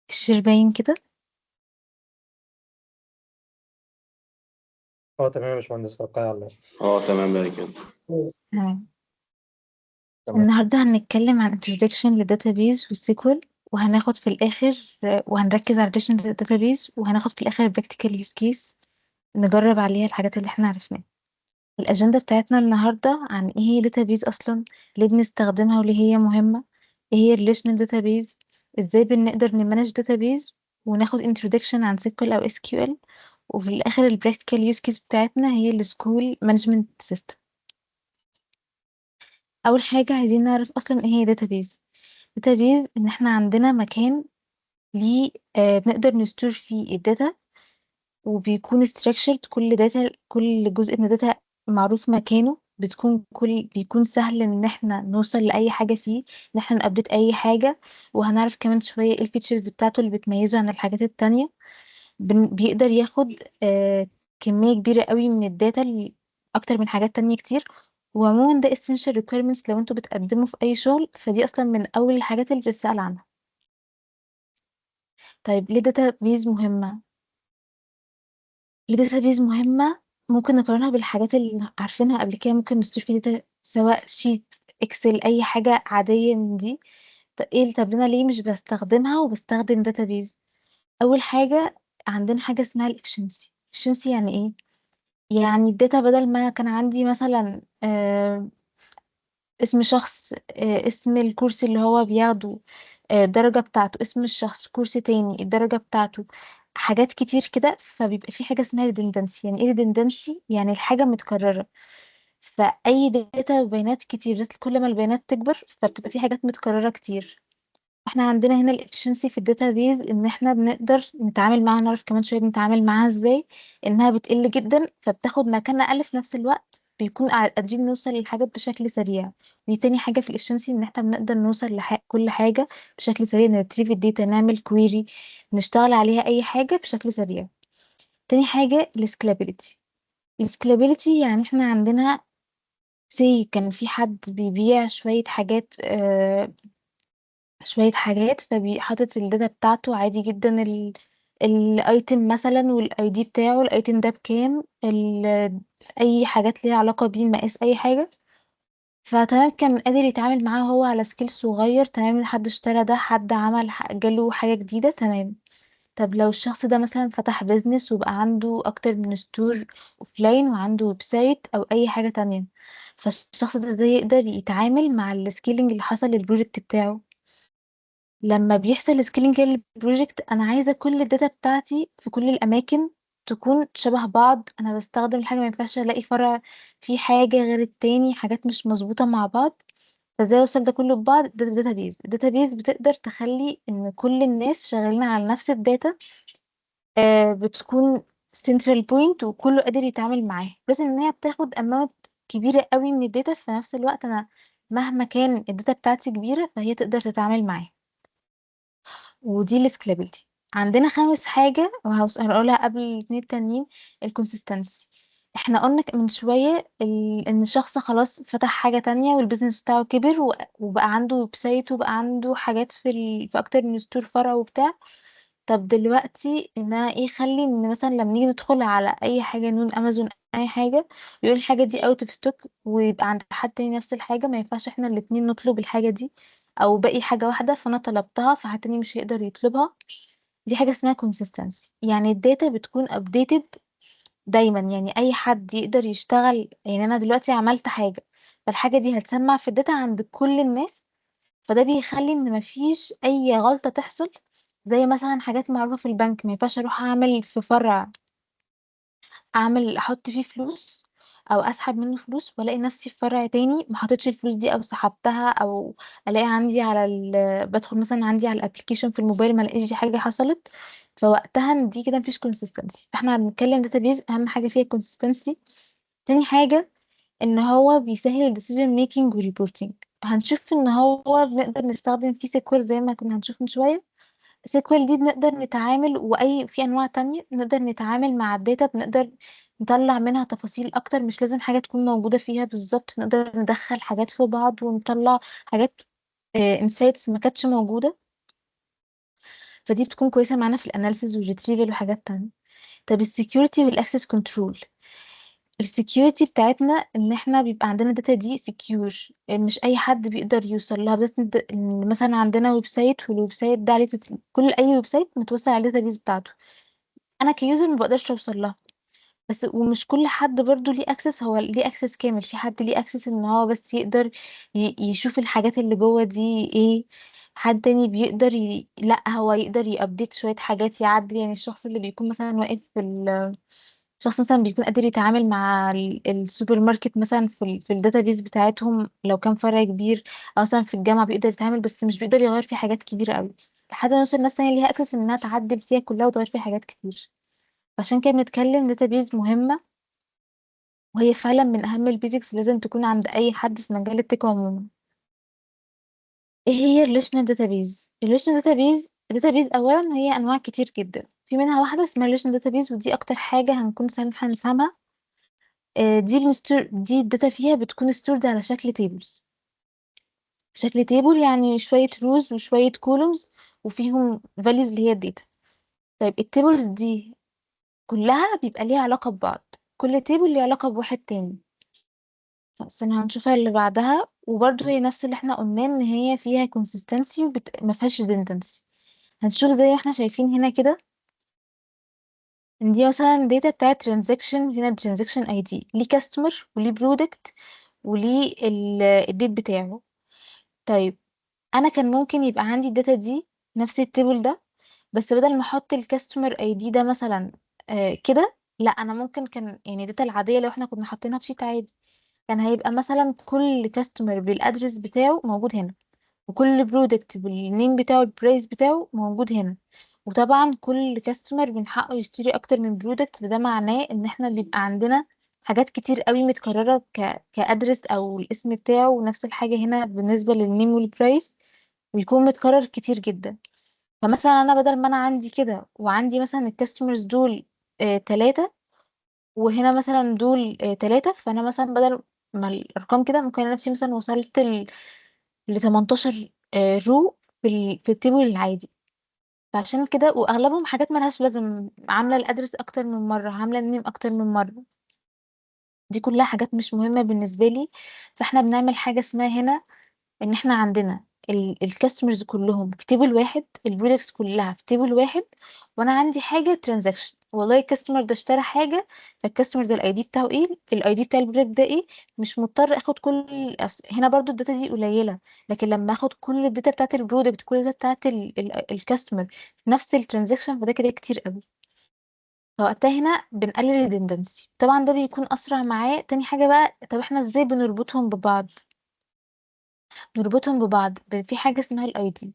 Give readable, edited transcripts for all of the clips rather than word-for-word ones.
الشرباين كده. اه تمام يا باشمهندس، توكل على الله. تمام بقى كده. تمام. تمام. النهاردة هنتكلم عن introduction للداتابيز والسيكوال، وهناخد في الآخر وهنركز على relation للداتابيز، وهناخد في الآخر practical use case نجرب عليها الحاجات اللي احنا عرفناها. الأجندة بتاعتنا النهاردة عن ايه هي database أصلا، ليه بنستخدمها وليه هي مهمة، ايه هي relational database، ازاي بنقدر نمانج database، وناخد introduction عن SQL أو SQL، وفي الآخر ال practical use case بتاعتنا هي ال school management system. اول حاجه عايزين نعرف اصلا ايه هي داتابيز. داتابيز ان احنا عندنا مكان ليه بنقدر نستور فيه الداتا، وبيكون structured. كل داتا، كل جزء من الداتا معروف مكانه، بيكون سهل ان احنا نوصل لاي حاجه فيه، ان احنا نابديت اي حاجه. وهنعرف كمان شويه ايه الفيتشرز بتاعته اللي بتميزه عن الحاجات التانية. بيقدر ياخد كمية كبيرة قوي من الداتا، أكتر من حاجات تانية كتير. وعموما ده essential requirements لو انتوا بتقدموا في أي شغل، فدي أصلا من أول الحاجات اللي بتسأل عنها. طيب ليه database مهمة؟ ليه database مهمة؟ ممكن نقارنها بالحاجات اللي عارفينها قبل كده. ممكن نستور في داتا سواء شيت، اكسل، أي حاجة عادية من دي. طب أنا ليه مش بستخدمها وبستخدم database؟ أول حاجة، عندنا حاجة اسمها ال efficiency. efficiency يعني ايه؟ يعني الداتا بدل ما كان عندي مثلا اسم شخص، اسم الكورس اللي هو بياخده، الدرجة بتاعته، اسم الشخص، كورس تاني، الدرجة بتاعته، حاجات كتير كده. فبيبقى في حاجة اسمها redundancy. يعني ايه redundancy؟ يعني الحاجة متكررة. فأي داتا وبيانات كتير، بالذات كل ما البيانات تكبر فبتبقى في حاجات متكررة كتير. احنا عندنا هنا الافشنسي في الداتابيز ان احنا بنقدر نتعامل معاها، نعرف كمان شويه بنتعامل معاها ازاي. انها بتقل جدا فبتاخد مكان اقل، في نفس الوقت بيكون قادرين نوصل للحاجات بشكل سريع. دي تاني حاجه في الافشنسي، ان احنا بنقدر نوصل كل حاجه بشكل سريع، نريتريف الداتا، نعمل كويري، نشتغل عليها اي حاجه بشكل سريع. تاني حاجه السكيلابيليتي. السكيلابيليتي يعني احنا عندنا كان في حد بيبيع شوية حاجات فبيحطت الداتا بتاعته عادي جدا، الايتم مثلا والاي دي بتاعه، الايتم ده بكام، اي حاجات ليها علاقة بيه، المقاس، اي حاجة. فتمام، كان قادر يتعامل معاه هو على سكيل صغير. تمام، حد اشترى ده، حد عمل جاله حاجة جديدة. تمام. طب لو الشخص ده مثلا فتح بيزنس وبقى عنده اكتر من ستور اوفلاين، وعنده ويب سايت او اي حاجة تانية، فالشخص ده يقدر يتعامل مع السكيلينج اللي حصل للبروجكت بتاعه. لما بيحصل سكيلينج للبروجكت، انا عايزه كل الداتا بتاعتي في كل الاماكن تكون شبه بعض. انا بستخدم الحاجه، ما ينفعش الاقي فرع في حاجه غير التاني، حاجات مش مظبوطه مع بعض. فازاي اوصل ده كله ببعض؟ ده الداتابيز. الداتابيز بتقدر تخلي ان كل الناس شغالين على نفس الداتا، بتكون سنترال بوينت وكله قادر يتعامل معاها، بس ان هي بتاخد اماونت كبيره قوي من الداتا. في نفس الوقت انا مهما كان الداتا بتاعتي كبيره فهي تقدر تتعامل معاها. ودي السكيلابيلتي. عندنا خامس حاجة هنقولها قبل الاتنين التانيين، الكونسيستنسي. احنا قلنا من شوية ان الشخص خلاص فتح حاجة تانية والبيزنس بتاعه كبر وبقى عنده ويب سايت، وبقى عنده حاجات في اكتر من ستور، فرع وبتاع. طب دلوقتي ان انا ايه، خلي ان مثلا لما نيجي ندخل على اي حاجة، نون، امازون، اي حاجة، يقول الحاجة دي اوت اوف ستوك، ويبقى عند حد تاني نفس الحاجة. ما ينفعش احنا الاتنين نطلب الحاجة دي، او باقي حاجة واحدة فانا طلبتها فحد تاني مش هيقدر يطلبها. دي حاجة اسمها consistency. يعني الداتا بتكون updated دايما. يعني اي حد يقدر يشتغل. يعني انا دلوقتي عملت حاجة، فالحاجة دي هتسمع في الداتا عند كل الناس. فده بيخلي ان مفيش اي غلطة تحصل. زي مثلا حاجات معروفة في البنك، ما ينفعش اروح اعمل في فرع، احط فيه فلوس او اسحب منه فلوس، والاقي نفسي في فرع تاني ما حطيتش الفلوس دي او سحبتها، او الاقي عندي بدخل مثلا عندي على الابلكيشن في الموبايل ما الاقيش دي حاجه حصلت. فوقتها إن دي كده مفيش كونسيستنسي. فاحنا بنتكلم داتابيز، اهم حاجه فيها كونسيستنسي. تاني حاجه ان هو بيسهل الديسيجن ميكنج وريبورتنج. هنشوف ان هو بنقدر نستخدم فيه سيكوال زي ما كنا هنشوف من شويه. سيكوال دي بنقدر نتعامل، واي في انواع تانية بنقدر نتعامل مع الداتا، بنقدر نطلع منها تفاصيل اكتر. مش لازم حاجة تكون موجودة فيها بالظبط، نقدر ندخل حاجات في بعض ونطلع حاجات، انسايتس ما كانتش موجودة. فدي بتكون كويسة معانا في الاناليسز والريتريفل وحاجات تانية. طب السكيورتي والاكسس كنترول. السكيورتي بتاعتنا ان احنا بيبقى عندنا داتا دي سكيور، مش اي حد بيقدر يوصل لها، بس إن مثلا عندنا ويب سايت، والويب سايت ده عليه كل اي ويب سايت متوصل على الداتا بيز بتاعته، انا كيوزر ما بقدرش اوصل لها. بس ومش كل حد برضو ليه اكسس، هو ليه اكسس كامل، في حد ليه اكسس ان هو بس يقدر يشوف الحاجات اللي جوه دي ايه، حد تاني بيقدر لا هو يقدر يابديت شوية حاجات، يعدل. يعني الشخص اللي بيكون مثلا واقف في شخص مثلا بيكون قادر يتعامل مع السوبر ماركت مثلا في الداتابيز بتاعتهم لو كان فرع كبير، او مثلا في الجامعة بيقدر يتعامل بس مش بيقدر يغير فيه حاجات كبيرة قوي، لحد ما يوصل ناس تانية ليها اكسس انها تعدل فيها كلها وتغير فيها حاجات كتير. عشان كده بنتكلم داتابيز مهمة، وهي فعلا من اهم البيزكس لازم تكون عند اي حد في مجال التك عموما. ايه هي الريليشنال داتابيز؟ الريليشنال داتابيز اولا هي انواع كتير جدا، في منها واحده اسمها ريليشنال داتابيز، ودي اكتر حاجه هنكون سهل نفهمها. دي الداتا فيها بتكون ستورد على شكل تيبلز. شكل تيبل يعني شويه روز وشويه كولومز وفيهم فاليوز اللي هي الداتا. طيب التيبلز دي كلها بيبقى ليها علاقه ببعض، كل تيبل ليه علاقه بواحد تاني. بس انا هنشوفها اللي بعدها، وبرضه هي نفس اللي احنا قلناه ان هي فيها consistency ما فيهاش redundancy. هنشوف زي ما احنا شايفين هنا كده، ان دي مثلا داتا بتاعت transaction، هنا transaction ID ليه customer وليه product وليه الديت بتاعه. طيب انا كان ممكن يبقى عندي الداتا دي نفس التيبل ده، بس بدل ما احط الكاستمر اي دي ده مثلا كده، لا انا ممكن كان يعني الداتا العاديه لو احنا كنا حاطينها في شيت عادي، كان هيبقى مثلا كل كاستمر بالادرس بتاعه موجود هنا، وكل برودكت بالنيم بتاعه البرايس بتاعه موجود هنا. وطبعا كل كاستمر من حقه يشتري اكتر من برودكت، فده معناه ان احنا بيبقى عندنا حاجات كتير قوي متكررة كادرس او الاسم بتاعه، ونفس الحاجة هنا بالنسبة للنيم والبرايس ويكون متكرر كتير جدا. فمثلا انا بدل ما انا عندي كده وعندي مثلا الكاستمرز دول 3، وهنا مثلا دول 3، فانا مثلا بدل ما الارقام كده ممكن ألاقي نفسي مثلا وصلت ل 18 رو في التيبل العادي. فعشان كده واغلبهم حاجات ملهاش لازم، عامله الادرس اكتر من مره، عامله النيم اكتر من مره، دي كلها حاجات مش مهمه بالنسبه لي. فاحنا بنعمل حاجه اسمها هنا ان احنا عندنا الكاستمرز كلهم في تيبل واحد، البرودكتس كلها في تيبل واحد، وانا عندي حاجه ترانزاكشن، والله الكاستمر ده اشترى حاجه، فالكاستمر ده الاي دي بتاعه ايه، الاي دي بتاع البرودكت ده ايه. مش مضطر اخد هنا برضو الداتا دي قليله، لكن لما اخد كل الداتا بتاعت البرودكت كل الداتا بتاعت الكاستمر في نفس الترانزاكشن، فده كده كتير قوي. فوقتها هنا بنقلل الريدندنسي، طبعا ده بيكون اسرع معاه. تاني حاجه بقى، طب احنا ازاي بنربطهم ببعض؟ نربطهم ببعض في حاجة اسمها الاي دي.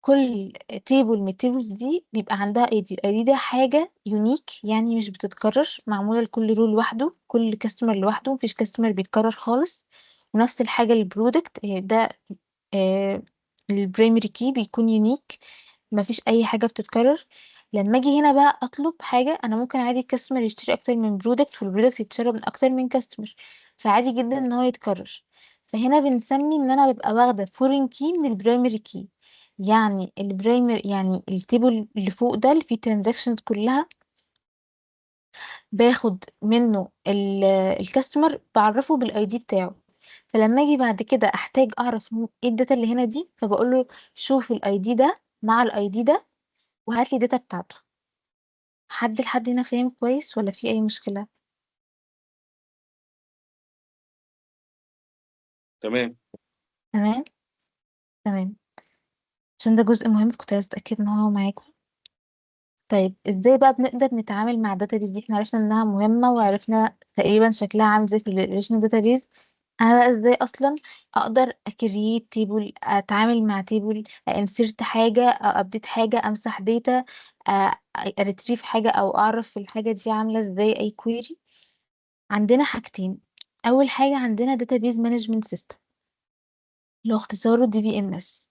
كل تيبل من التيبلز دي بيبقى عندها اي دي، الاي دي ده حاجة يونيك يعني مش بتتكرر، معمولة لكل رول لوحده، كل كاستمر لوحده، مفيش كاستمر بيتكرر خالص. ونفس الحاجة للبرودكت ده، البرايمري كي بيكون يونيك، مفيش اي حاجة بتتكرر. لما اجي هنا بقى اطلب حاجة، انا ممكن عادي الكاستمر يشتري اكتر من برودكت، والبرودكت يتشرى من اكتر من كاستمر، فعادي جدا ان هو يتكرر. فهنا بنسمي ان انا ببقى واخدة فورين كي من البرايمري كي. يعني البرايمري يعني التيبل اللي فوق ده اللي فيه ترانزاكشنز كلها، باخد منه الكاستمر بعرفه بالاي دي بتاعه. فلما اجي بعد كده احتاج اعرف ايه الداتا اللي هنا دي، فبقول له شوف الاي دي ده مع الاي دي ده وهات لي الداتا بتاعته. لحد هنا فاهم كويس ولا في اي مشكلة؟ تمام. تمام. تمام. عشان ده جزء مهم كنت عايزة اتاكد ان هو معاكم. طيب ازاي بقى بنقدر نتعامل مع الداتابيز دي؟ احنا عرفنا انها مهمة، وعرفنا تقريبا شكلها عامل زي في الريليشنال داتابيز. انا بقى ازاي اصلا اقدر اكريت تيبل، اتعامل مع تيبل، انسرت حاجة او ابديت حاجة، امسح داتا، اريتريف حاجة، او اعرف في الحاجة دي عاملة ازاي اي كويري. عندنا حاجتين. اول حاجة عندنا داتابيز مانجمنت سيستم، اللي هو اختصاره دي بي ام اس.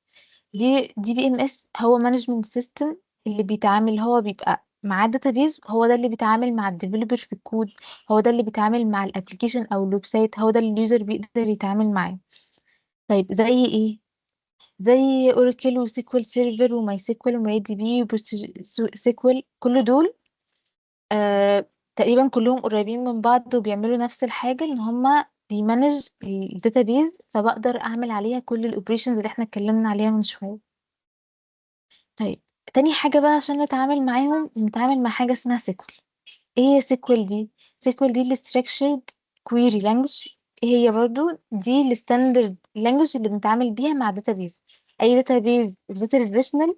دي بي ام اس هو مانجمنت سيستم اللي بيتعامل، هو بيبقى مع الداتابيز، هو ده اللي بيتعامل مع الديفلوبر في الكود، هو ده اللي بيتعامل مع الابلكيشن او الويب سايت، هو ده اللي اليوزر بيقدر يتعامل معاه. طيب زي ايه؟ زي اوراكل وسيكوال سيرفر وماي سيكوال وماري دي بي سيكوال، كل دول تقريبا كلهم قريبين من بعض وبيعملوا نفس الحاجة، ان هما بيمانج الداتابيز، فبقدر اعمل عليها كل الاوبريشنز اللي احنا اتكلمنا عليها من شوية. طيب، تاني حاجة بقى عشان نتعامل معاهم، نتعامل مع حاجة اسمها سيكوال. ايه هي سيكوال دي؟ سيكوال دي الستراكشرد كويري لانجوج. ايه هي برضو دي الستاندرد لانجوج اللي بنتعامل بيها مع داتابيز. اي داتابيز بالذات الريليشنال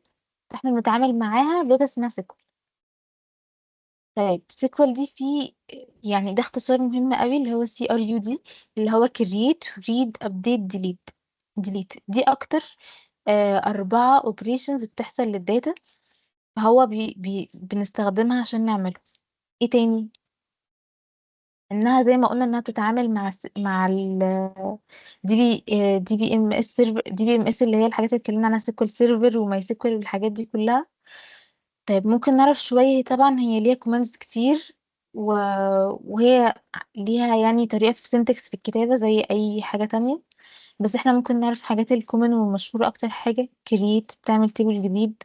احنا بنتعامل معاها بداتا اسمها سيكوال. طيب سيكوال دي في، يعني ده اختصار مهم قوي اللي هو CRUD، اللي هو create read update delete. دي اكتر 4 operations بتحصل للداتا، فهو بنستخدمها عشان نعمله. ايه تاني؟ انها زي ما قلنا انها بتتعامل مع ال دي بي ام اس اللي هي الحاجات اللي اتكلمنا عنها، سيكوال سيرفر وماي سيكوال والحاجات دي كلها. طيب ممكن نعرف شوية، طبعا هي ليها كوماندز كتير و... وهي ليها يعني طريقة في سينتكس في الكتابة زي أي حاجة تانية، بس احنا ممكن نعرف حاجات الكومن والمشهورة. أكتر حاجة create بتعمل تيبل جديد،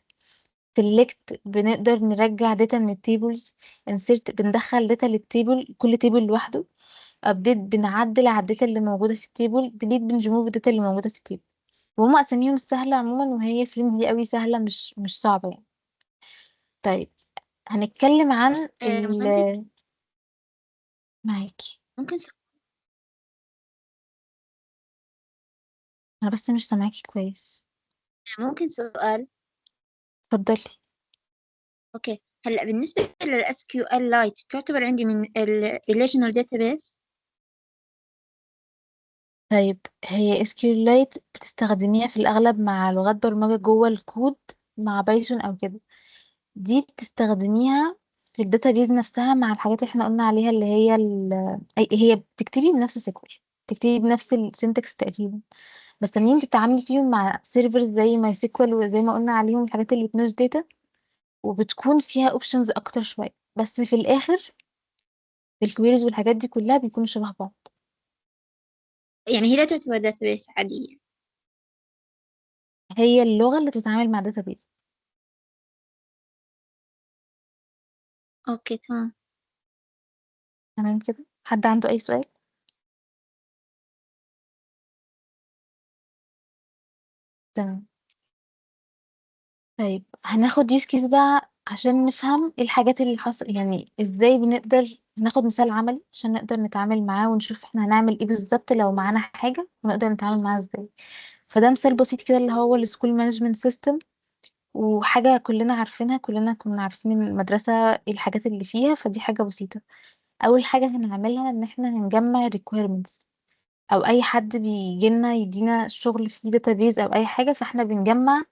select بنقدر نرجع داتا من التيبلز، insert بندخل داتا للتيبل، كل تيبل لوحده، update بنعدل على الداتا اللي موجودة في التيبل، delete بنريموف الداتا اللي موجودة في التيبل. وهم أساميهم سهلة عموما، وهي فريندلي قوي، سهلة مش صعبة يعني. طيب هنتكلم عن مهندس، معاكي. ممكن انا بس مش سامعاكي كويس. سؤال. اتفضلي. اوكي، هلا بالنسبة لل SQLite تعتبر عندي من ال Relational Database. طيب هي SQLite بتستخدميها في الاغلب مع لغات برمجة جوه الكود، مع بايثون او كده. دي بتستخدميها في الداتابيز نفسها مع الحاجات اللي احنا قلنا عليها، اللي هي هي بتكتبي بنفس سيكوال، بتكتبي بنفس السنتكس تقريبا، بس لما انت تتعاملي فيهم مع سيرفرز زي ماي سيكوال وزي ما قلنا عليهم الحاجات اللي بتنوش داتا، وبتكون فيها اوبشنز اكتر شويه، بس في الاخر الكويريز والحاجات دي كلها بيكونوا شبه بعض. يعني هي لا تعتبر Database عادية. هي اللغه اللي بتتعامل مع داتابيز. اوكي تمام. تمام كده، حد عنده اي سؤال؟ تمام. طيب هناخد يوز كيس بقى عشان نفهم ايه الحاجات اللي حصل، يعني ازاي بنقدر ناخد مثال عملي عشان نقدر نتعامل معاه ونشوف احنا هنعمل ايه بالظبط لو معانا حاجه ونقدر نتعامل معاها ازاي. فده مثال بسيط كده اللي هو السكول مانجمنت سيستم، وحاجه كلنا عارفينها، كلنا كنا عارفين المدرسه ايه الحاجات اللي فيها، فدي حاجه بسيطه. اول حاجه هنعملها ان احنا هنجمع requirements، او اي حد بيجي لنا يدينا شغل في database او اي حاجه، فاحنا بنجمع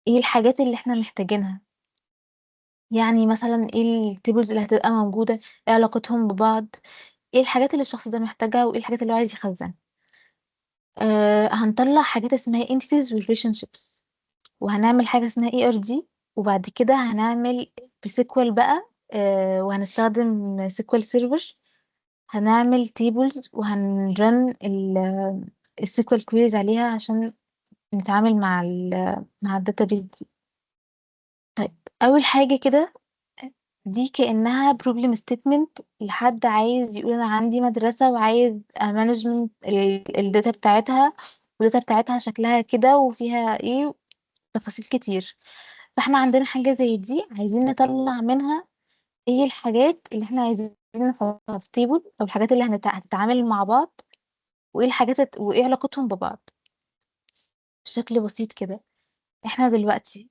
ايه الحاجات اللي احنا محتاجينها. يعني مثلا ايه التيبلز اللي هتبقى موجوده، ايه علاقتهم ببعض، ايه الحاجات اللي الشخص ده محتاجها، وايه الحاجات اللي هو عايز يخزنها. هنطلع حاجات اسمها entities و relationships، وهنعمل حاجه اسمها ERD، وبعد كده هنعمل بسيكوال بقى. وهنستخدم سيكوال سيرفر، هنعمل tables وهنرن السيكوال كويريز عليها عشان نتعامل مع الداتابيز دي. طيب اول حاجه كده، دي كانها بروبلم ستيتمنت لحد عايز يقول انا عندي مدرسه وعايز مانجمنت الداتا بتاعتها، والداتا بتاعتها شكلها كده وفيها ايه، تفاصيل كتير. فاحنا عندنا حاجه زي دي عايزين نطلع منها ايه الحاجات اللي احنا عايزين نحطها في تيبل، او الحاجات اللي هتتعامل مع بعض، وايه وايه علاقتهم ببعض بشكل بسيط كده. احنا دلوقتي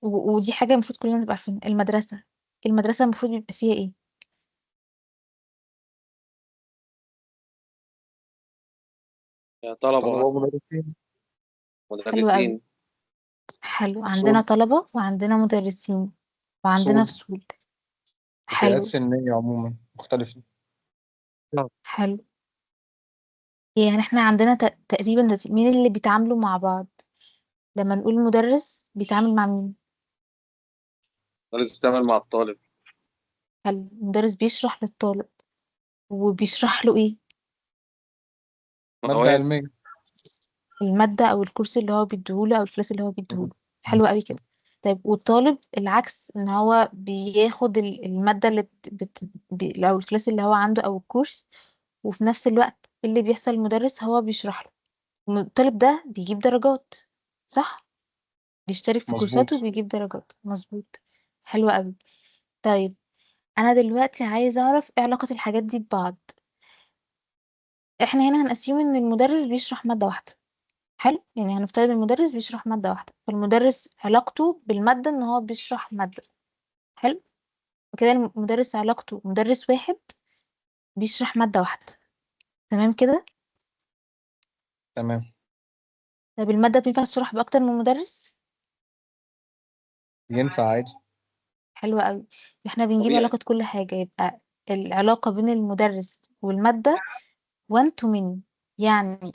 ودي حاجة المفروض كلنا نبقى عارفين، المدرسة المفروض يبقى فيها ايه؟ طلبة طلبة مثلا، ومدرسين. حلو قوي. مدرسين، حلو، عندنا فصول. طلبة وعندنا مدرسين وعندنا فصول. فصول. وفئات حلو. سنية عموما مختلفة. نعم. حلو. يعني احنا عندنا تقريبا دلوقتي مين اللي بيتعاملوا مع بعض؟ لما نقول مدرس بيتعامل مع مين؟ مدرس بتعمل مع الطالب. حلو، المدرس بيشرح للطالب، وبيشرح له ايه؟ مادة مواد. علمية. المادة أو الكورس اللي هو بيديهوله أو الكلاس اللي هو بيديهوله. حلو قوي كده. طيب والطالب العكس، ان هو بياخد المادة أو الكلاس اللي هو عنده أو الكورس، وفي نفس الوقت اللي بيحصل المدرس هو بيشرح له. الطالب ده بيجيب درجات، صح؟ بيشترك في كورسات مظبوط. وبيجيب درجات، مظبوط. حلو قوي. طيب انا دلوقتي عايزه اعرف ايه علاقه الحاجات دي ببعض. احنا هنا هنأسيوم ان المدرس بيشرح ماده واحده. حلو، يعني هنفترض المدرس بيشرح ماده واحده، فالمدرس علاقته بالماده ان هو بيشرح ماده. حلو. وكده المدرس علاقته مدرس واحد بيشرح ماده واحده. تمام كده. تمام. طب الماده بتنفع تشرح باكتر من مدرس؟ ينفع عادي. حلو قوي. احنا بنجيب طبيعي. علاقه كل حاجه، يبقى العلاقه بين المدرس والماده one to many. يعني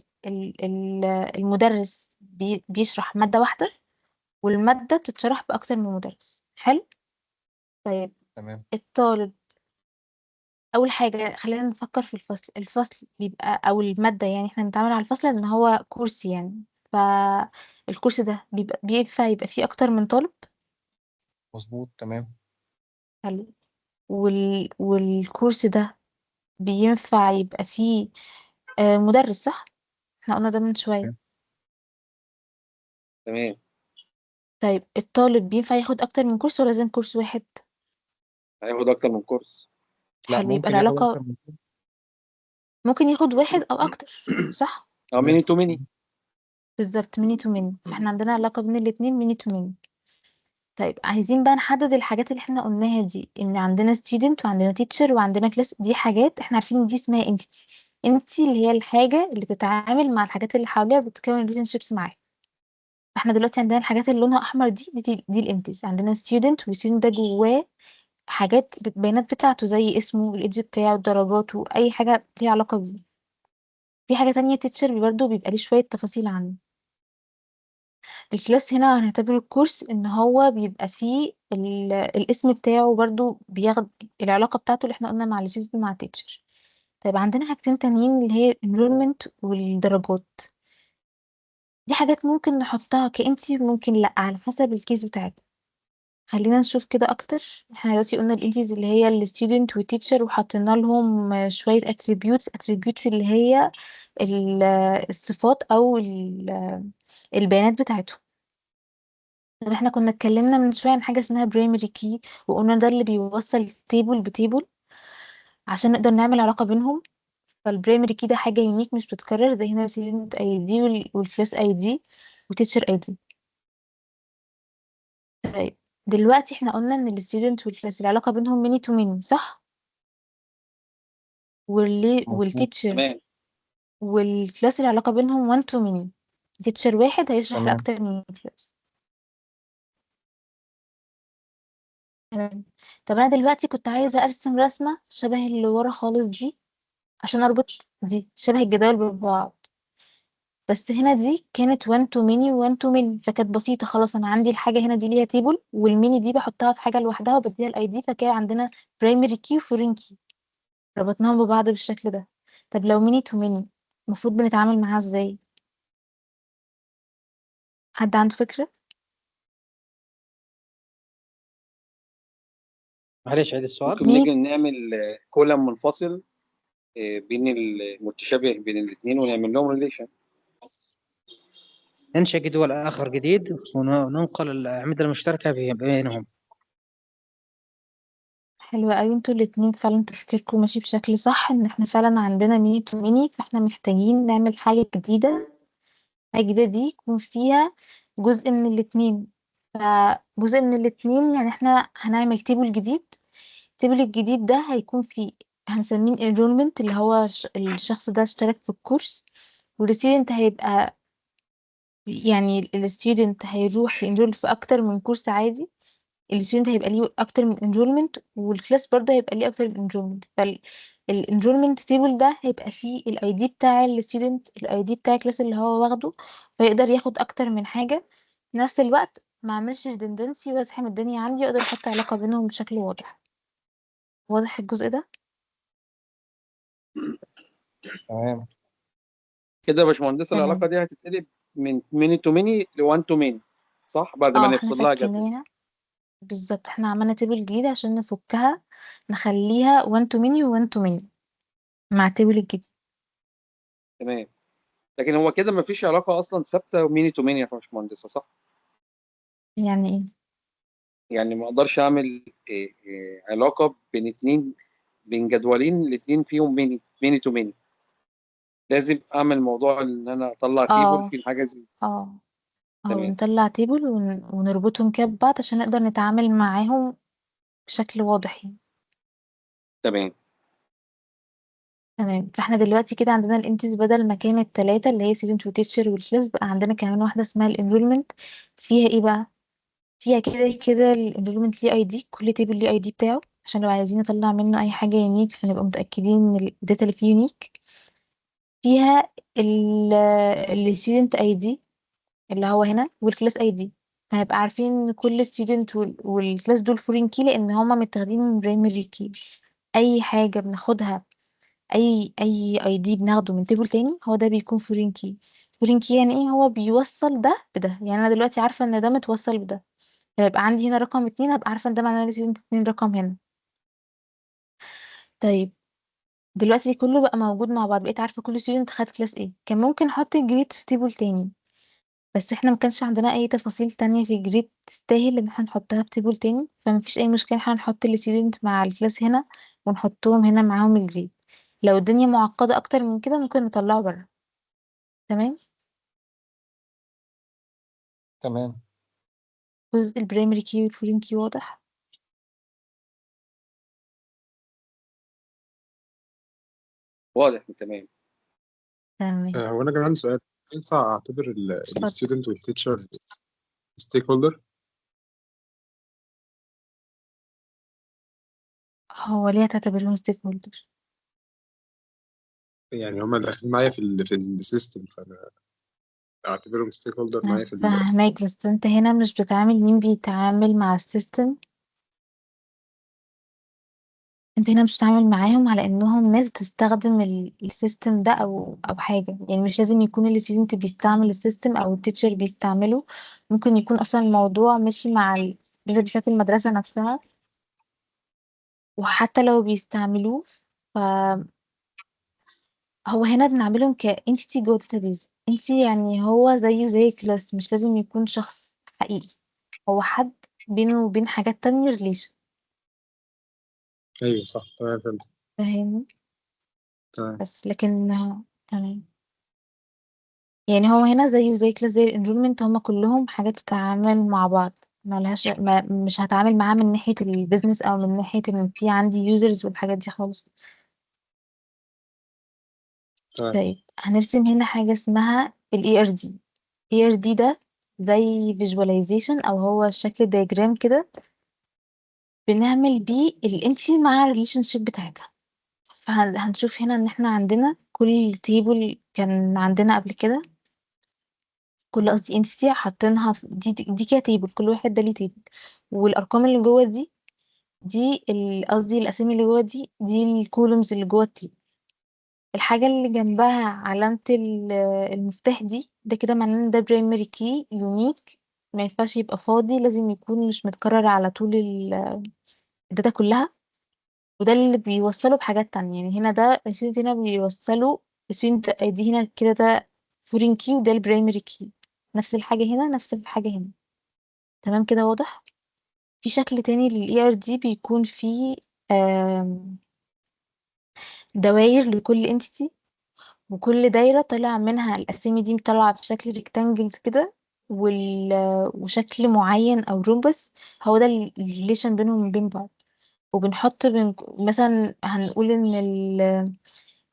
المدرس بيشرح مادة واحدة، والمادة بتتشرح بأكتر من مدرس. حلو. طيب تمام. الطالب، أول حاجة خلينا نفكر في الفصل بيبقى أو المادة، يعني احنا بنتعامل على الفصل إن هو كورس يعني. فالكورس ده بينفع يبقى فيه أكتر من طالب. مظبوط. تمام. حلو. والكورس ده بينفع يبقى فيه مدرس، صح؟ احنا قلنا ده من شوية. تمام. طيب الطالب بينفع ياخد أكتر من كورس ولا لازم كورس واحد؟ هياخد اكتر من كورس. لا، حلو، يبقى ممكن ياخد اكتر العلاقة من كده. ممكن ياخد واحد أو أكتر، صح؟ او تمام. ميني تو ميني. بالظبط، ميني تو ميني. فاحنا عندنا علاقة بين الاتنين ميني تو ميني. طيب عايزين بقى نحدد الحاجات اللي احنا قلناها دي، ان عندنا student وعندنا teacher وعندنا class. دي حاجات احنا عارفين ان دي اسمها entity. entity اللي هي الحاجة اللي بتتعامل مع الحاجات اللي حواليها وبتكون relationships معاها. فاحنا دلوقتي عندنا الحاجات اللي لونها احمر دي الانتيز. عندنا student، والstudent ده جواه حاجات بيانات بتاعته زي اسمه، الايدج بتاعه، درجاته، اي حاجة ليها علاقة بيه. في حاجة تانية teacher برضه بيبقى ليه شوية تفاصيل عنه. الكلاس هنا هنعتبر الكورس ان هو بيبقى فيه الاسم بتاعه برضو بياخد العلاقة بتاعته اللي احنا قلنا مع الستودنت ومع التيتشر. طيب عندنا حاجتين تانيين اللي هي enrollment والدرجات. دي حاجات ممكن نحطها كإنتي ممكن لأ، على حسب الكيس بتاعتنا. خلينا نشوف كده اكتر. احنا دلوقتي قلنا الانتيز اللي هي الستودنت والتيتشر، وحطينا لهم شوية attributes اللي هي الصفات او البيانات بتاعتهم. طب احنا كنا اتكلمنا من شوية عن حاجة اسمها برايمري كي، وقلنا ده اللي بيوصل تيبل بتيبل عشان نقدر نعمل علاقة بينهم. فالبرايمري كي ده حاجة يونيك مش بتتكرر، زي هنا student ID والكلاس ID وتيتشر ID. طيب دلوقتي احنا قلنا ان الستودنت والكلاس العلاقة بينهم ميني تو ميني، صح؟ مظبوط. والتيتشر تمام. والكلاس العلاقة بينهم وان تو ميني. تيتشر واحد هيشرح تمام. لأكتر من كلاس. تمام. طب انا دلوقتي كنت عايزة ارسم رسمة شبه اللي ورا خالص دي، عشان اربط دي شبه الجداول ببعض. بس هنا دي كانت 1 to many و 1 to many، فكانت بسيطة خلاص. انا عندي الحاجة هنا دي ليها تيبل، والميني دي بحطها في حاجة لوحدها وبديها الاي دي، فكده عندنا primary key و foreign key. ربطناهم ببعض بالشكل ده. طب لو ميني to many المفروض بنتعامل معاها ازاي؟ حد عنده فكرة؟ معلش عيد السؤال. ممكن ميني نيجي نعمل كولم منفصل بين المتشابه بين الاثنين ونعمل لهم ريليشن. ننشئ جدول آخر جديد وننقل الأعمدة المشتركة بينهم. حلوة قوي. انتوا الاتنين فعلا تفكيركم ماشي بشكل صح، ان احنا فعلا عندنا ميني تو ميني، فاحنا محتاجين نعمل حاجة جديدة. الحاجة الجديدة دي يكون فيها جزء من الاتنين. فجزء من الاتنين يعني احنا هنعمل تيبل جديد. التيبل الجديد ده هيكون فيه، هنسميه enrollment اللي هو الشخص ده اشترك في الكورس. والستودنت هيبقى يعني الستودنت هيروح ينرول في اكتر من كورس عادي. الستودنت هيبقى ليه اكتر من enrollment، والكلاس برضه هيبقى ليه اكتر من enrollment. فالenrollment table ده هيبقى فيه الاي دي بتاع الستودنت، الاي دي بتاع الكلاس اللي هو واخده، فيقدر ياخد اكتر من حاجة. في نفس الوقت ما اعملش redundancy وازحم الدنيا عندي، واقدر احط علاقة بينهم بشكل واضح. واضح الجزء ده؟ تمام. كده يا باشمهندس تمام. العلاقه دي هتتقلب من ميني تو ميني ل1 تو ميني، صح؟ بعد ما احنا نفصل لها جدول. فكيناها بالظبط، احنا عملنا تيبل جديد عشان نفكها نخليها 1 to many و 1 to many مع التيبل الجديد. تمام. لكن هو كده مفيش علاقه اصلا ثابته ميني تو ميني يا باشمهندسه، صح؟ يعني ايه؟ يعني ما اقدرش اعمل علاقه بين اتنين، بين جدولين الاتنين فيهم ميني تو ميني. لازم اعمل موضوع ان انا اطلع تيبل اه فيه الحاجه زي. اه تمام. نطلع تيبل ونربطهم كده ببعض عشان نقدر نتعامل معاهم بشكل واضح يعني. تمام. تمام، فاحنا دلوقتي كده عندنا الانتيز بدل ما كانت 3 اللي هي student وتيتشر والكلاس، بقى عندنا كمان واحدة اسمها الانرولمنت. فيها ايه بقى؟ فيها كده كده الانرولمنت ليه اي دي، كل تيبل ليه اي دي بتاعه عشان لو عايزين نطلع منه اي حاجة يونيك فنبقى متأكدين ان الداتا اللي فيه يونيك. فيها الستودنت اي دي اللي هو هنا والكلاس اي دي، فهيبقى عارفين ان كل ستودنت والكلاس دول فورين كي لان هما متاخدين من برايمري كي. اي حاجة بناخدها، اي اي دي بناخده من تيبل تاني هو ده بيكون فورين كي. فورين كي يعني ايه؟ هو بيوصل ده بده، يعني انا دلوقتي عارفة ان ده متوصل بده، فيبقى عندي هنا رقم 2 هبقى عارفة ان ده معناه ان ستودنت 2 رقم هنا. طيب دلوقتي كله بقى موجود مع بعض، بقيت عارفة كل ستودنت خد كلاس ايه. كان ممكن احط الجريد في تيبل تاني، بس احنا ما كانش عندنا اي تفاصيل تانية في الجريد تستاهل ان احنا نحطها في تيبل تاني، فمفيش اي مشكلة احنا نحط الستودنت مع الكلاس هنا ونحطهم هنا معاهم الجريد. لو الدنيا معقدة اكتر من كده ممكن نطلعه بره. تمام. تمام. جزء البرايمري كي والفورين كي واضح. واضح. تمام. تمام. هو أنا كان عندي سؤال، ينفع أعتبر اتفضل. الستودنت والتيتشر ستيك هولدر؟ هو ليه هتعتبرهم ستيك هولدر؟ يعني هما داخلين معايا في السيستم، فأنا أعتبرهم ستيك هولدر معايا في فاهماك، بس انت هنا مش بتعامل مين بيتعامل مع السيستم، انت هنا مش بتتعامل معاهم على انهم ناس بتستخدم السيستم ده او حاجه. يعني مش لازم يكون الستودنت بيستعمل السيستم او التيتشر بيستعمله، ممكن يكون اصلا الموضوع ماشي مع بتاعت المدرسه نفسها. وحتى لو بيستعملوه فهو هنا بنعملهم كانتيتي جوه داتابيز انتي، يعني هو زيه زي كلاس، مش لازم يكون شخص حقيقي، هو حد بينه وبين حاجات تانية ريليشن. أيوه صح، تمام فهمت. فاهمني؟ تمام. بس لكن تمام. يعني هو هنا زيه زي كلاس زي الانرولمنت، هما كلهم حاجات بتتعامل مع بعض، مش هتعامل معاه من ناحية البيزنس او من ناحية ان في عندي يوزرز والحاجات دي خالص. تمام. طيب هنرسم هنا حاجة اسمها ال ERD. ERD ده زي visualization او هو شكل diagram كده بنعمل بيه الانتي مع الريليشن شيب بتاعتها. فهنشوف هنا ان احنا عندنا كل تيبل كان عندنا قبل كده، كل قصدي انتيتي حاطينها دي كده تيبل، كل واحد ده ليه تيبل، والارقام اللي جوه دي قصدي الاسامي اللي جوه دي الكولومز اللي جوه التيبل. الحاجه اللي جنبها علامه المفتاح دي ده كده معناه ان ده برايمري كي يونيك، ما ينفعش يبقى فاضي، لازم يكون مش متكرر على طول الداتا كلها. وده اللي بيوصله بحاجات تانية، يعني هنا ده الستودنت هنا بيوصله الستودنت دي هنا كده ده فورين كي وده البرايمري كي، نفس الحاجة هنا نفس الحاجة هنا. تمام كده واضح. في شكل تاني لل ERD بيكون فيه آم، دواير لكل entity، وكل دايرة طالع منها الأسامي دي طالعة في شكل rectangles كده، وشكل معين أو رومبس، هو ده الريليشن بينهم وبين بعض. وبنحط مثلا هنقول ان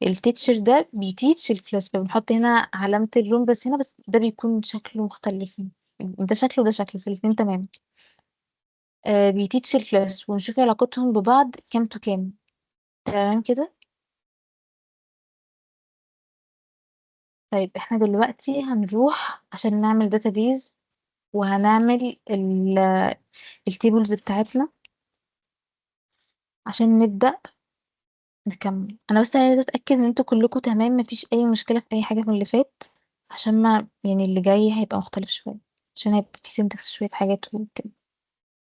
التيتشر ده بيتيتش الكلاس، فبنحط هنا علامة الرومبس هنا، بس ده بيكون شكله مختلف، ده شكله وده شكله بس الاتنين تمام. بيتيتش الكلاس ونشوف علاقتهم ببعض كام تو كام. تمام كده. طيب احنا دلوقتي هنروح عشان نعمل داتابيز وهنعمل التيبلز بتاعتنا عشان نبدأ نكمل. انا بس عايزة اتأكد ان انتوا كلكم تمام، مفيش اي مشكلة في اي حاجة من اللي فات. عشان ما يعني اللي جاي هيبقى مختلف شوية، عشان هيبقى في syntax شوية حاجات وكده.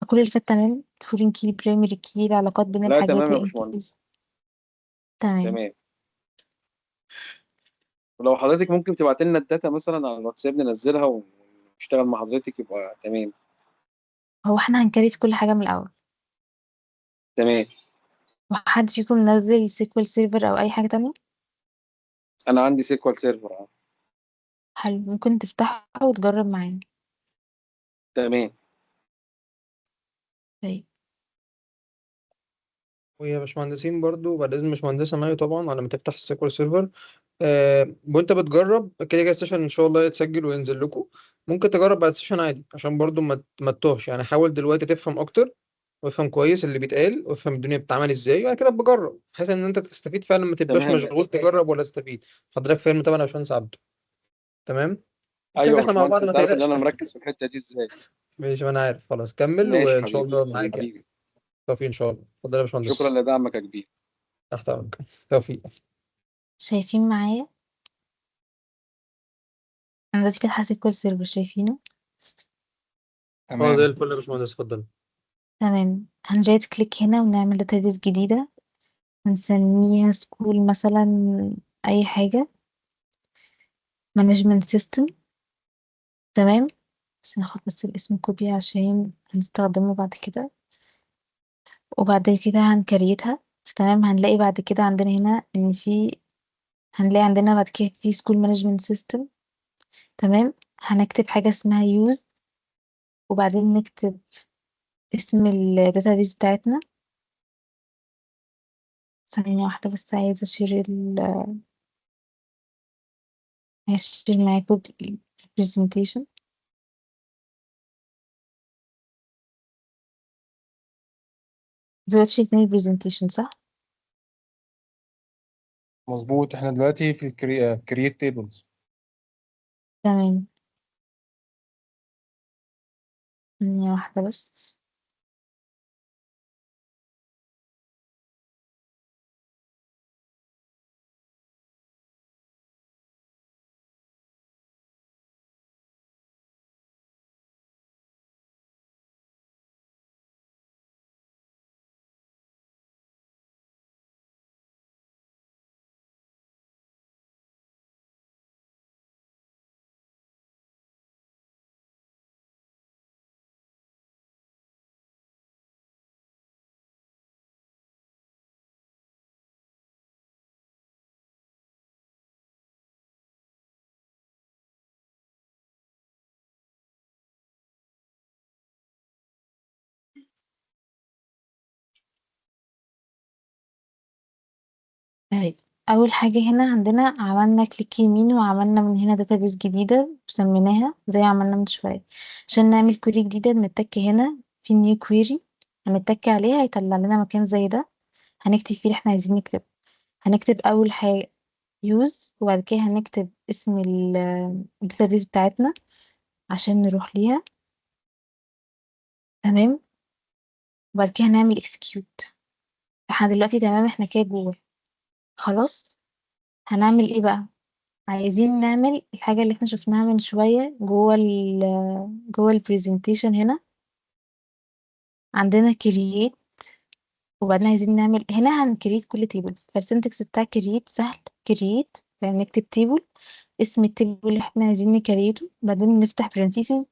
فكل اللي فات تمام. foreign key primary key العلاقات بين لا الحاجات تمام يا الانتجرز. باشمهندس، تمام. تمام. ولو حضرتك ممكن تبعت لنا الداتا مثلا على الواتساب ننزلها ونشتغل مع حضرتك يبقى تمام. هو احنا هنكريت كل حاجة من الأول. تمام. وحد فيكم منزل سيكوال سيرفر أو أي حاجة تانية؟ انا عندي سيكوال سيرفر. حلو، ممكن تفتحه وتجرب معانا. تمام. طيب. ويا باشمهندسين برضو بعد اذن باشمهندسه مايو طبعا على ما تفتح السيكوال سيرفر، وانت بتجرب كده كده السيشن ان شاء الله يتسجل وينزل لكم. ممكن تجرب بعد السيشن عادي عشان برضو ما تتوهش، يعني حاول دلوقتي تفهم اكتر وافهم كويس اللي بيتقال وافهم الدنيا بتتعمل ازاي، وبعد كده بجرب بحيث ان انت تستفيد فعلا، ما تبقاش تمام. مشغول تجرب ولا تستفيد. حضرتك فاهم طبعا يا باشمهندس عبده؟ تمام. كده ايوه كده يا احنا مع باشمهندس، بعض ما انت عارف ان تقلقش. انا مركز في الحته دي ازاي. ماشي، ما انا عارف. خلاص كمل ماشي وان شاء حبيبي، الله معاك يعني. حبيبي. توفيق ان شاء الله. اتفضل يا شكرا باشمهندس. لدعمك يا كبير. تحت امرك. توفيق. شايفين معايا؟ أنا دلوقتي فاتحة سيكوال سيرفر، شايفينه؟ اه زي تمام. الفل يا باشمهندس، اتفضل. تمام. هنرايت كليك هنا ونعمل داتابيس جديدة ونسميها سكول مثلا، أي حاجة، مانجمنت سيستم. تمام. بس ناخد بس الاسم كوبي عشان هنستخدمه بعد كده. وبعد كده هنكريتها. تمام. هنلاقي بعد كده عندنا هنا ان هنلاقي عندنا بعد كده في سكول مانجمنت سيستم. تمام. هنكتب حاجة اسمها يوز، وبعدين نكتب اسم الداتابيس بتاعتنا. ثانية واحدة بس، عايزة هشير معاكم البرزنتيشن. دلوقتي شايفين البرزنتيشن صح؟ مظبوط، احنا دلوقتي في كرييت تيبلز. تمام. ثانية واحدة بس. طيب، اول حاجه هنا عندنا عملنا كليك يمين وعملنا من هنا داتابيس جديده وسميناها زي ما عملنا من شويه. عشان نعمل كويري جديده بنتك هنا في نيو كويري، هنتك عليها هيطلع لنا مكان زي ده، هنكتب فيه اللي احنا عايزين نكتبه. هنكتب اول حاجه يوز، وبعد كده هنكتب اسم الداتابيس بتاعتنا عشان نروح ليها. تمام. وبعد كده هنعمل اكسكيوت. احنا دلوقتي تمام، احنا كده جوه. خلاص. هنعمل ايه بقى؟ عايزين نعمل الحاجة اللي احنا شفناها من شوية جوه البرزنتيشن. هنا عندنا create، وبعدين عايزين نعمل هنا هنكريت كل تيبل. فالسنتكس بتاع create سهل. create يعني نكتب تيبل، اسم التيبل اللي احنا عايزين نكريته، بعدين نفتح parentheses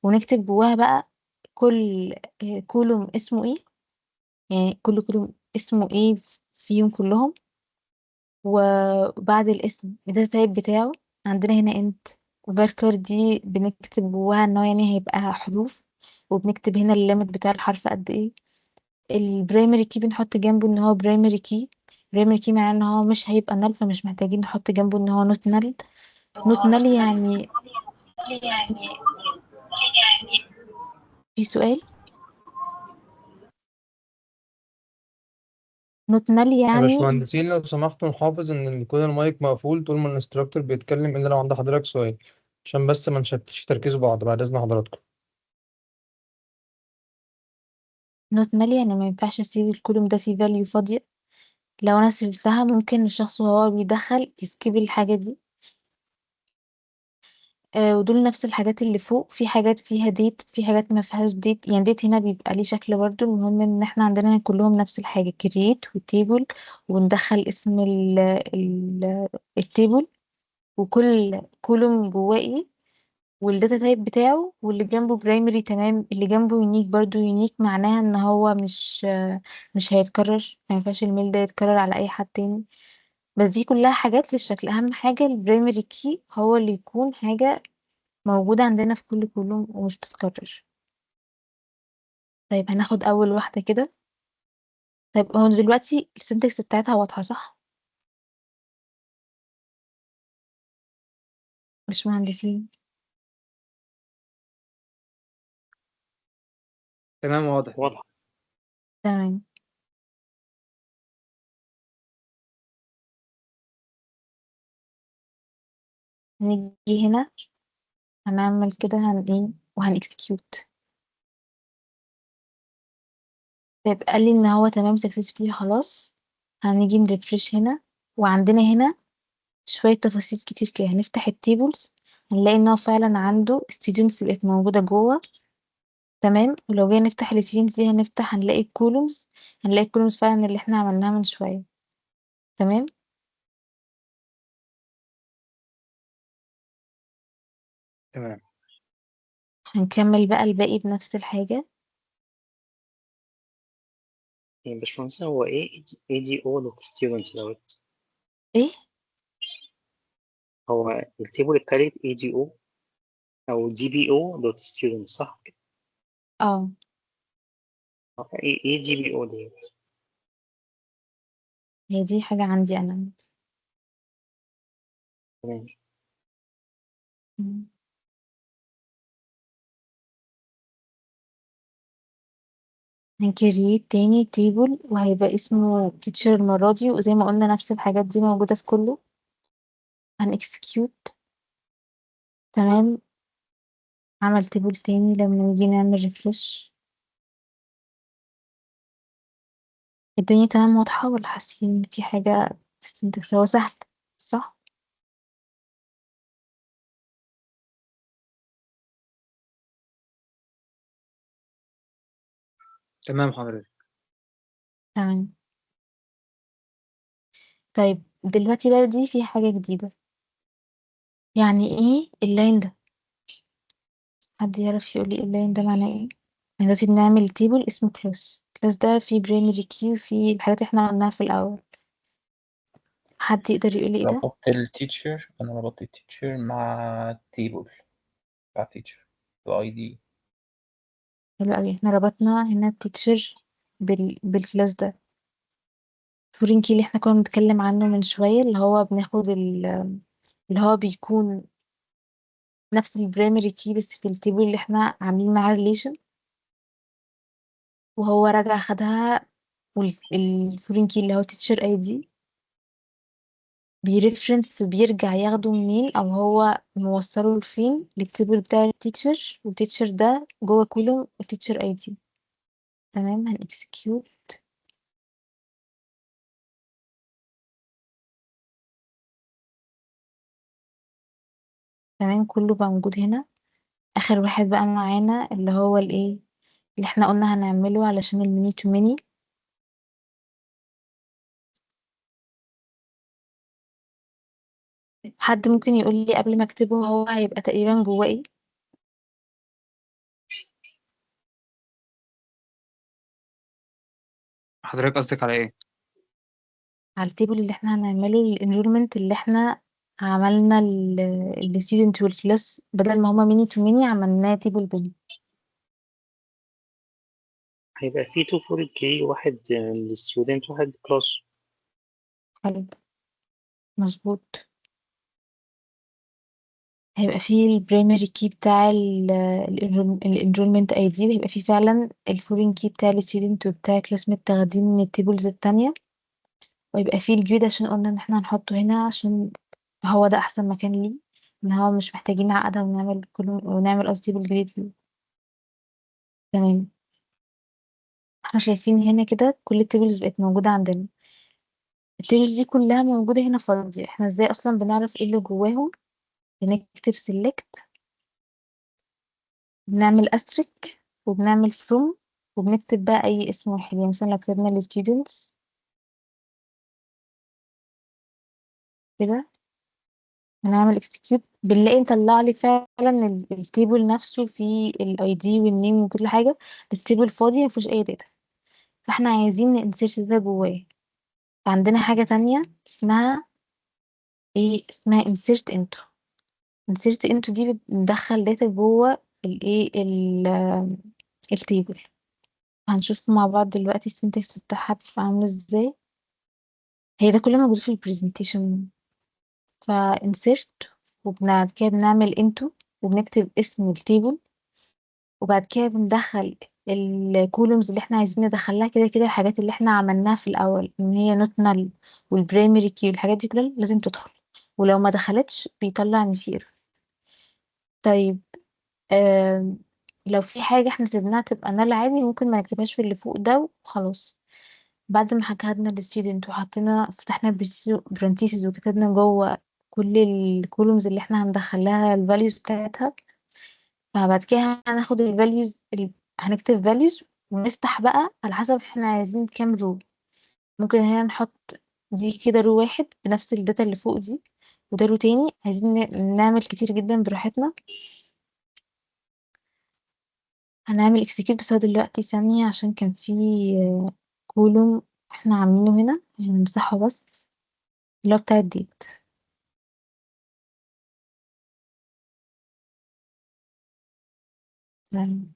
ونكتب جواها بقى كل كولوم اسمه ايه، يعني كل كولوم اسمه ايه فيهم كلهم. وبعد الاسم الداتا تايب بتاعه عندنا هنا انت. وباركر دي بنكتب جواها ان هو يعني هيبقى حروف، وبنكتب هنا الليمت بتاع الحرف قد ايه. البرايمري كي بنحط جنبه ان هو برايمري كي. برايمري كي معناه ان هو مش هيبقى نل، فمش محتاجين نحط جنبه ان هو نوت نل. نوت نل يعني في سؤال. نوت نل يا يعني باشمهندسين لو سمحتوا نحافظ ان يكون المايك مقفول طول ما الانستراكتور بيتكلم، الا لو عند حضرتك سؤال، عشان بس ما نشتتش تركيز بعض بعد اذن حضراتكم. نوت نل يعني ما ينفعش اسيب الكولوم ده فيه فاليو فاضية. لو انا سيبتها ممكن الشخص وهو بيدخل يسكيب الحاجة دي. ودول نفس الحاجات اللي فوق، في حاجات فيها ديت، في حاجات ما فيهاش ديت. يعني ديت هنا بيبقى ليه شكل برضو. المهم ان احنا عندنا كلهم نفس الحاجة، كرييت وتيبل، وندخل اسم التيبل، وكل كولوم جواه ايه، والداتا تايب بتاعه، واللي جنبه برايمري. تمام. اللي جنبه يونيك برضو. يونيك معناها ان هو مش هيتكرر، ما ينفعش الميل ده يتكرر على اي حد تاني. بس دي كلها حاجات للشكل. اهم حاجة البرايمري كي هو اللي يكون حاجة موجودة عندنا في كل كولوم ومش بتتكرر. طيب هناخد اول واحدة كده. طيب هو دلوقتي السنتكس بتاعتها واضحة صح؟ مش مهندسين؟ تمام واضح. واضح. تمام. نيجي هنا هنعمل كده، ايه، وهنكسكيوت. طيب قال لي ان هو تمام successfully خلاص. هنيجي نرفرش هنا، وعندنا هنا شوية تفاصيل كتير كده. هنفتح التيبلز، هنلاقي ان هو فعلا عنده students بقت موجودة جوه. تمام. ولو جينا نفتح ال students دي هنلاقي الكولومز. هنلاقي الكولومز فعلا اللي احنا عملناها من شوية. تمام. تمام. هنكمل بقى الباقي بنفس الحاجة. يعني باشمهندس هو ايه ADO دوت ستودنت دوت؟ ايه. هو التيبل التالت ADO أو DBO دوت ستودنت صح كده؟ اه. ايه GBO ديت؟ هي دي حاجة عندي انا. تمام. مم. هنكريت تاني تيبل، وهيبقى اسمه teacher المرة دي، وزي ما قلنا نفس الحاجات دي موجودة في كله. هنكسكيوت. تمام. عمل تيبل تاني. لما نيجي نعمل ريفرش، الدنيا تمام واضحة ولا حاسين ان في حاجة في السنتكس؟ هو سهل صح؟ تمام حضرتك. تمام. طيب دلوقتي بقى دي في حاجة جديدة. يعني ايه اللاين ده؟ حد يعرف يقول لي اللاين ده معناه ايه؟ يعني دلوقتي بنعمل تيبل اسمه كلاس ده فيه برايمري كي وفيه الحاجات اللي احنا قلناها في الأول. حد يقدر يقول لي ايه ده؟ أنا ربطت التيتشر مع التيبل بتاع التيتشر الاي دي. حلو قوي. احنا ربطنا هنا التيتشر بالكلاس ده. فورين كي اللي احنا كنا بنتكلم عنه من شوية، اللي هو بناخد اللي هو بيكون نفس البرايمري كي بس في التيبل اللي احنا عاملين معاه ريليشن، وهو راجع خدها. والفورين كي اللي هو تيتشر اي دي بيرفرنس بيرجع ياخده منين، او هو موصله لفين، للتيبل بتاع التيتشر، والتيتشر ده جوه كولوم التيتشر اي دي. تمام. هنكسكيوت. تمام. كله بقى موجود هنا. اخر واحد بقى معانا اللي هو الايه اللي احنا قلنا هنعمله علشان الميني تو ميني. حد ممكن يقول لي قبل ما اكتبه هو هيبقى تقريبا جواه ايه؟ حضرتك قصدك على ايه؟ على التيبل اللي احنا هنعمله الانرولمنت، اللي احنا عملنا الستودنت والكلاس، بدل ما هما ميني تو ميني عملناه تيبل بيم. هيبقى فيه 2 فور كي، واحد للستودنت واحد كلاس. حلو. مظبوط. هيبقى فيه البرايمري كي بتاع الانرولمنت اي دي، وهيبقى فيه فعلا الفورين كي بتاع الستودنت وبتاع كلاس متاخدين من التيبلز التانية. ويبقى فيه الجريد عشان قلنا ان احنا هنحطه هنا عشان هو ده احسن مكان ليه، ان هو مش محتاجين نعقدها ونعمل قصدي بالجريد ليه. تمام. احنا شايفين هنا كده كل التيبلز بقت موجودة عندنا. التيبلز دي كلها موجودة هنا فاضية. احنا ازاي اصلا بنعرف ايه اللي جواهم؟ بنكتب select، بنعمل asterisk، وبنعمل from، وبنكتب بقى أي اسم واحد. يعني مثلا لو كتبنا ال students كده هنعمل execute، بنلاقي نطلع لي فعلا التيبل نفسه فيه ال ID والنيم وكل حاجة، بس التيبل فاضي مفيهوش أي داتا. فاحنا عايزين نinsert ده جواه. فعندنا حاجة تانية اسمها ايه، اسمها insert into. insert into دي بندخل داتا جوه الايه التيبل. هنشوف مع بعض دلوقتي السنتكس بتاعها بيبقى عامل ازاي. هي ده كله موجود في البرزنتيشن. insert، وبعد كده بنعمل into، وبنكتب اسم التيبل، وبعد كده بندخل الكولومز اللي احنا عايزين ندخلها. كده كده الحاجات اللي احنا عملناها في الاول ان هي not null والبرايمري كي والحاجات دي كلها لازم تدخل، ولو ما دخلتش بيطلع ان في error. طيب آم، لو في حاجة احنا سيبناها تبقى null عادي، ممكن ما نكتبهاش في اللي فوق ده وخلاص. بعد ما حكينا للستودنت وحطينا فتحنا برانتيسز وكتبنا جوه كل الكولومز اللي احنا هندخلها الفاليوز بتاعتها، فبعد كده هناخد الفاليوز هنكتب فاليوز ونفتح بقى على حسب احنا عايزين كام رو. ممكن هنا نحط دي كده رو واحد بنفس الداتا اللي فوق دي، وده رو تاني. عايزين نعمل كتير جدا براحتنا. هنعمل اكسكيوت بس هو دلوقتي ثانية عشان كان في كولوم احنا عاملينه هنا هنمسحه بس، اللي هو بتاع الديت. تمام.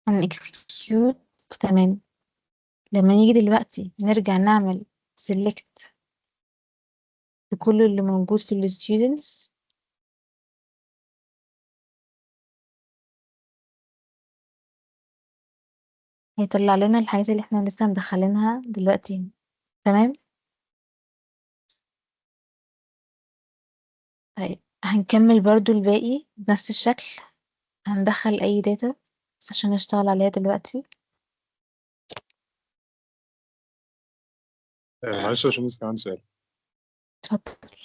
هنكسكيوت. تمام. لما نيجي دلوقتي نرجع نعمل select لكل اللي موجود في ال students، هيطلع لنا الحاجات اللي احنا لسه مدخلينها دلوقتي. تمام. طيب هنكمل برضو الباقي بنفس الشكل. هندخل اي داتا بس عشان نشتغل عليها دلوقتي. معلش يا باشمهندس، كمان سؤال. اتفضل.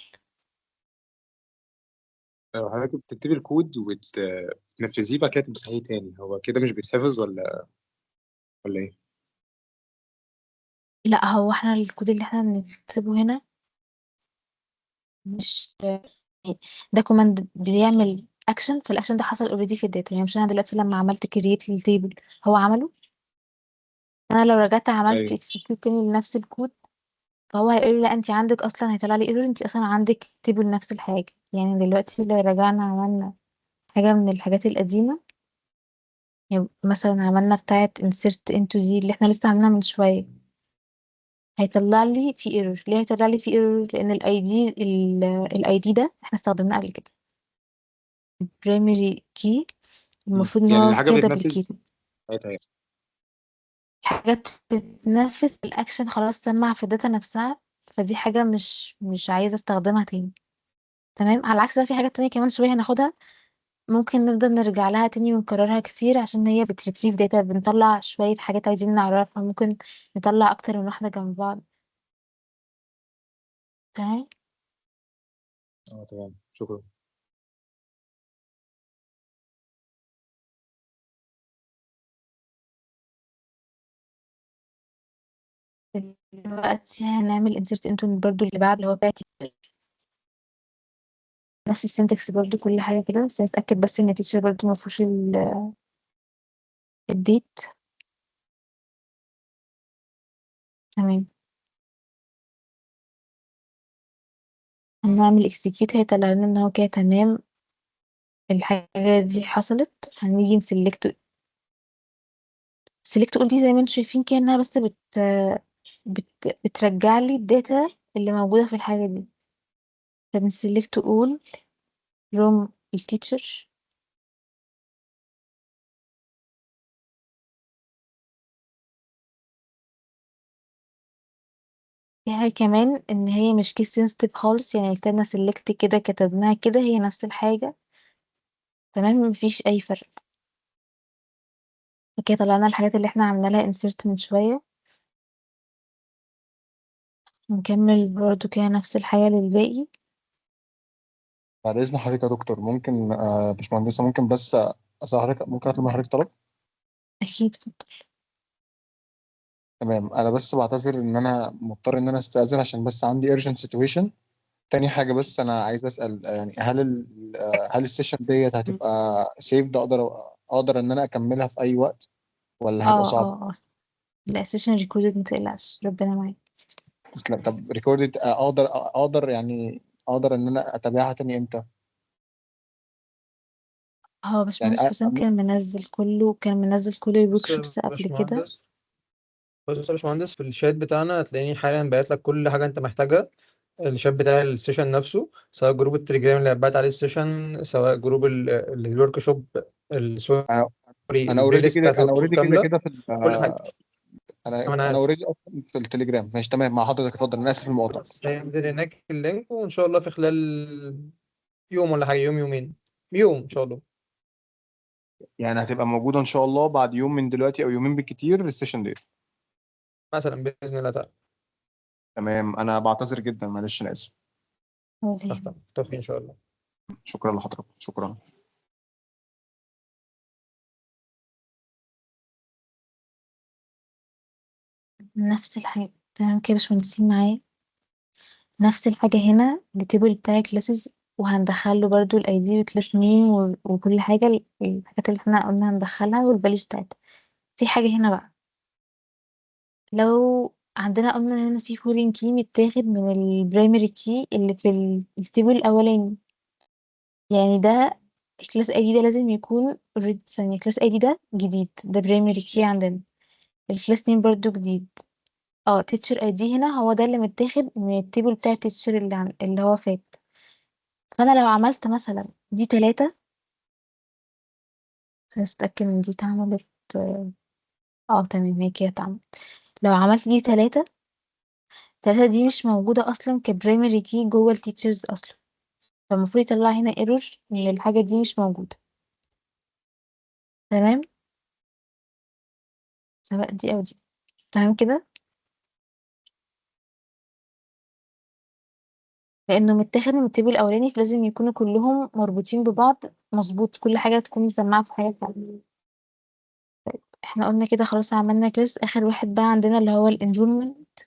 حضرتك بتكتبي الكود وتنفذيه بعد كده تمسحيه تاني، هو كده مش بيتحفظ ولا ايه؟ لا، هو احنا الكود اللي احنا بنكتبه هنا مش ده كوماند بيعمل اكشن، فالاكشن ده حصل اوريدي في الداتا. يعني مش انا دلوقتي لما عملت كرييت للتيبل هو عمله، انا لو رجعت عملت ايوه. اكسكيوت تاني لنفس الكود فهو هيقول لي لا انت عندك اصلا، هيطلع لي ايرور، انت اصلا عندك تيبل نفس الحاجه. يعني دلوقتي لو رجعنا عملنا حاجه من الحاجات القديمه، يعني مثلا عملنا بتاعه insert into دي اللي احنا لسه عاملينها من شويه، هيطلع لي في ايرور. ليه هيطلع لي في ايرور؟ لان الاي دي ده احنا استخدمناه قبل كده، primary key، المفروض ان يعني هو الحاجه كده بتنفذ duplicated. ساعتها يعني. حاجات بتتنفذ الاكشن خلاص سمع في الداتا نفسها، فدي حاجه مش عايزه استخدمها تاني. تمام. على العكس بقى في حاجات تانية كمان شويه هناخدها، ممكن نفضل نرجع لها تاني ونكررها كتير عشان هي بتريتريف داتا. بنطلع شوية حاجات عايزين نعرفها، ممكن نطلع أكتر من واحدة جنب بعض. تمام. اه تمام، شكرا. دلوقتي هنعمل insert into برضو اللي بعد اللي هو بتاعتي، نفس السنتكس برضو كل حاجة كده، بس نتأكد بس ان teacher برضو مفهوش الديت. تمام. هنعمل execute هيطلع لنا ان هو كده تمام، الحاجة دي حصلت. هنيجي نسلكت all دي زي ما انتم شايفين كده انها بس بترجع لي الداتا اللي موجودة في الحاجة دي. فبنسلكت all from التيتشر. في حاجة كمان ان هي مش كيس sensitive خالص، يعني كتبنا select كده كتبناها كده هي نفس الحاجة. تمام، مفيش اي فرق. اوكي، طلعنا الحاجات اللي احنا عملنا لها insert من شوية. نكمل برضو كده نفس الحاجة للباقي. بعد إذن حضرتك يا دكتور، ممكن باشمهندسة، ممكن بس أسأل حضرتك، ممكن أطلب من حضرتك طلب؟ أكيد اتفضل. تمام. أنا بس بعتذر إن أنا مضطر إن أنا أستأذن عشان بس عندي urgent situation. تاني حاجة بس أنا عايز أسأل يعني هل السيشن ديت هتبقى سيفد، أقدر إن أنا أكملها في أي وقت ولا هيبقى اه صعب؟ اه اه لا سيشن ريكوردد متقلقش ربنا معاك. تسلم. طب ريكوردد أقدر يعني أقدر إن أنا أتابعها تاني إمتى؟ هو يعني باشمهندس حسام كان منزل كل بص الورك يا شوبس قبل كده. باشمهندس بص يا باشمهندس، في الشات بتاعنا هتلاقيني حالا باعت لك كل حاجة أنت محتاجها. الشات بتاع السيشن نفسه، سواء جروب التليجرام اللي هتبعت عليه السيشن، سواء جروب الورك شوب، سوري، أنا أنا البلاي أوريدي ليست كده بتاعت الورك شوب كاملة، كده في كل حاجة. أنا أنا عارف. أوريدي أصلا في التليجرام. ماشي تمام مع حضرتك، اتفضل، أنا آسف في المقاطعة. خلاص هينزل هناك اللينك، وإن شاء الله في خلال يوم ولا حاجة، يوم يومين، يوم إن شاء الله. يعني هتبقى موجودة إن شاء الله بعد يوم من دلوقتي أو يومين بالكتير السيشن دي. مثلا بإذن الله تعالى. تمام. أنا بعتذر جدا، معلش أنا آسف. ولا تحت يهمك. التوفيق إن شاء الله. شكرا لحضرتك، شكرا. نفس الحاجة تمام كده يا باشمهندسين معايا. نفس الحاجة هنا التيبل بتاع كلاسز، وهندخله برضو الاي دي وكلاس نيم وكل حاجة الحاجات اللي احنا قلنا هندخلها والباليش بتاعتها. في حاجة هنا بقى، لو عندنا قلنا هنا في فورين كي متاخد من البرايمري كي اللي في التيبل الأولاني، يعني ده الكلاس اي دي ده لازم يكون اوريدي ثانية. كلاس اي دي ده جديد، ده برايمري كي عندنا. الكلاس نيم برضو جديد. تيتشر اي دي هنا هو ده اللي متاخد من التيبل بتاع التيتشر اللي هو فات. فانا لو عملت مثلا دي 3، بس اتاكد ان دي اتعملت. تمام هي كده اتعملت. لو عملت دي 3 دي مش موجودة اصلا كبرايمري كي جوه التيتشرز اصلا، فالمفروض يطلع هنا ايرور ان الحاجة دي مش موجودة. تمام، سواء دي او دي. تمام كده، لانه متاخد من التيبل الاولاني فلازم يكونوا كلهم مربوطين ببعض مظبوط، كل حاجة تكون مسمعة في حاجة تانية. احنا قلنا كده خلاص عملنا كويس. اخر واحد بقى عندنا اللي هو الانرولمنت.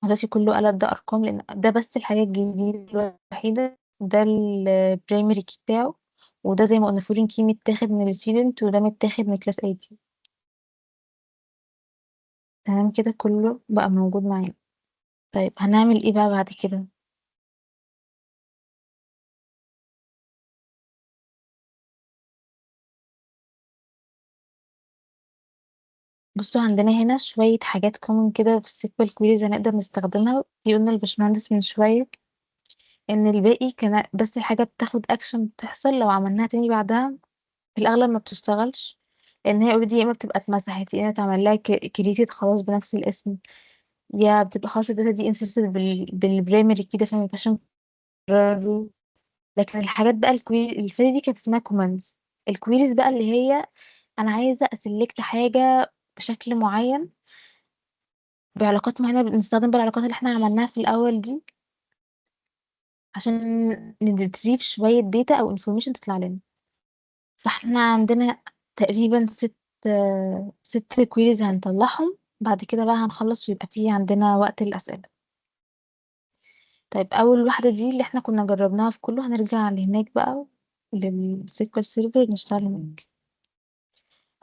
دلوقتي كله قلب ده ارقام لان ده بس الحاجة الجديدة الوحيدة. ده البرايمري كي بتاعه، وده زي ما قلنا فورين كي متاخد من الستودنت، وده متاخد من كلاس اي تي. تمام كده كله بقى موجود معانا. طيب هنعمل ايه بقى بعد كده؟ بصوا عندنا هنا شوية حاجات كومن كده في السيكوال كويريز هنقدر نستخدمها. دي قلنا الباشمهندس من شوية ان الباقي كان بس حاجة بتاخد اكشن بتحصل، لو عملناها تاني بعدها في الاغلب ما بتشتغلش، لان هي اوريدي يا اما بتبقى اتمسحت يا اما اتعمل لها كريتد خلاص بنفس الاسم، يا بتبقى خلاص الداتا دي انسرتد بالبرايمري كده فما ينفعش نكرره. لكن الحاجات بقى الكويري اللي فاتت دي كانت اسمها كوماندز. الكويريز بقى اللي هي انا عايزه اسلكت حاجه بشكل معين بعلاقات معينه، بنستخدم بقى العلاقات اللي احنا عملناها في الاول دي عشان ندريف شويه داتا او انفورميشن تطلع لنا. فاحنا عندنا تقريبا 6 كويريز هنطلعهم بعد كده بقى هنخلص ويبقى فيه عندنا وقت الأسئلة. طيب أول واحدة دي اللي احنا كنا جربناها في كله، هنرجع لهناك بقى للسيكوال سيرفر نشتغل هناك.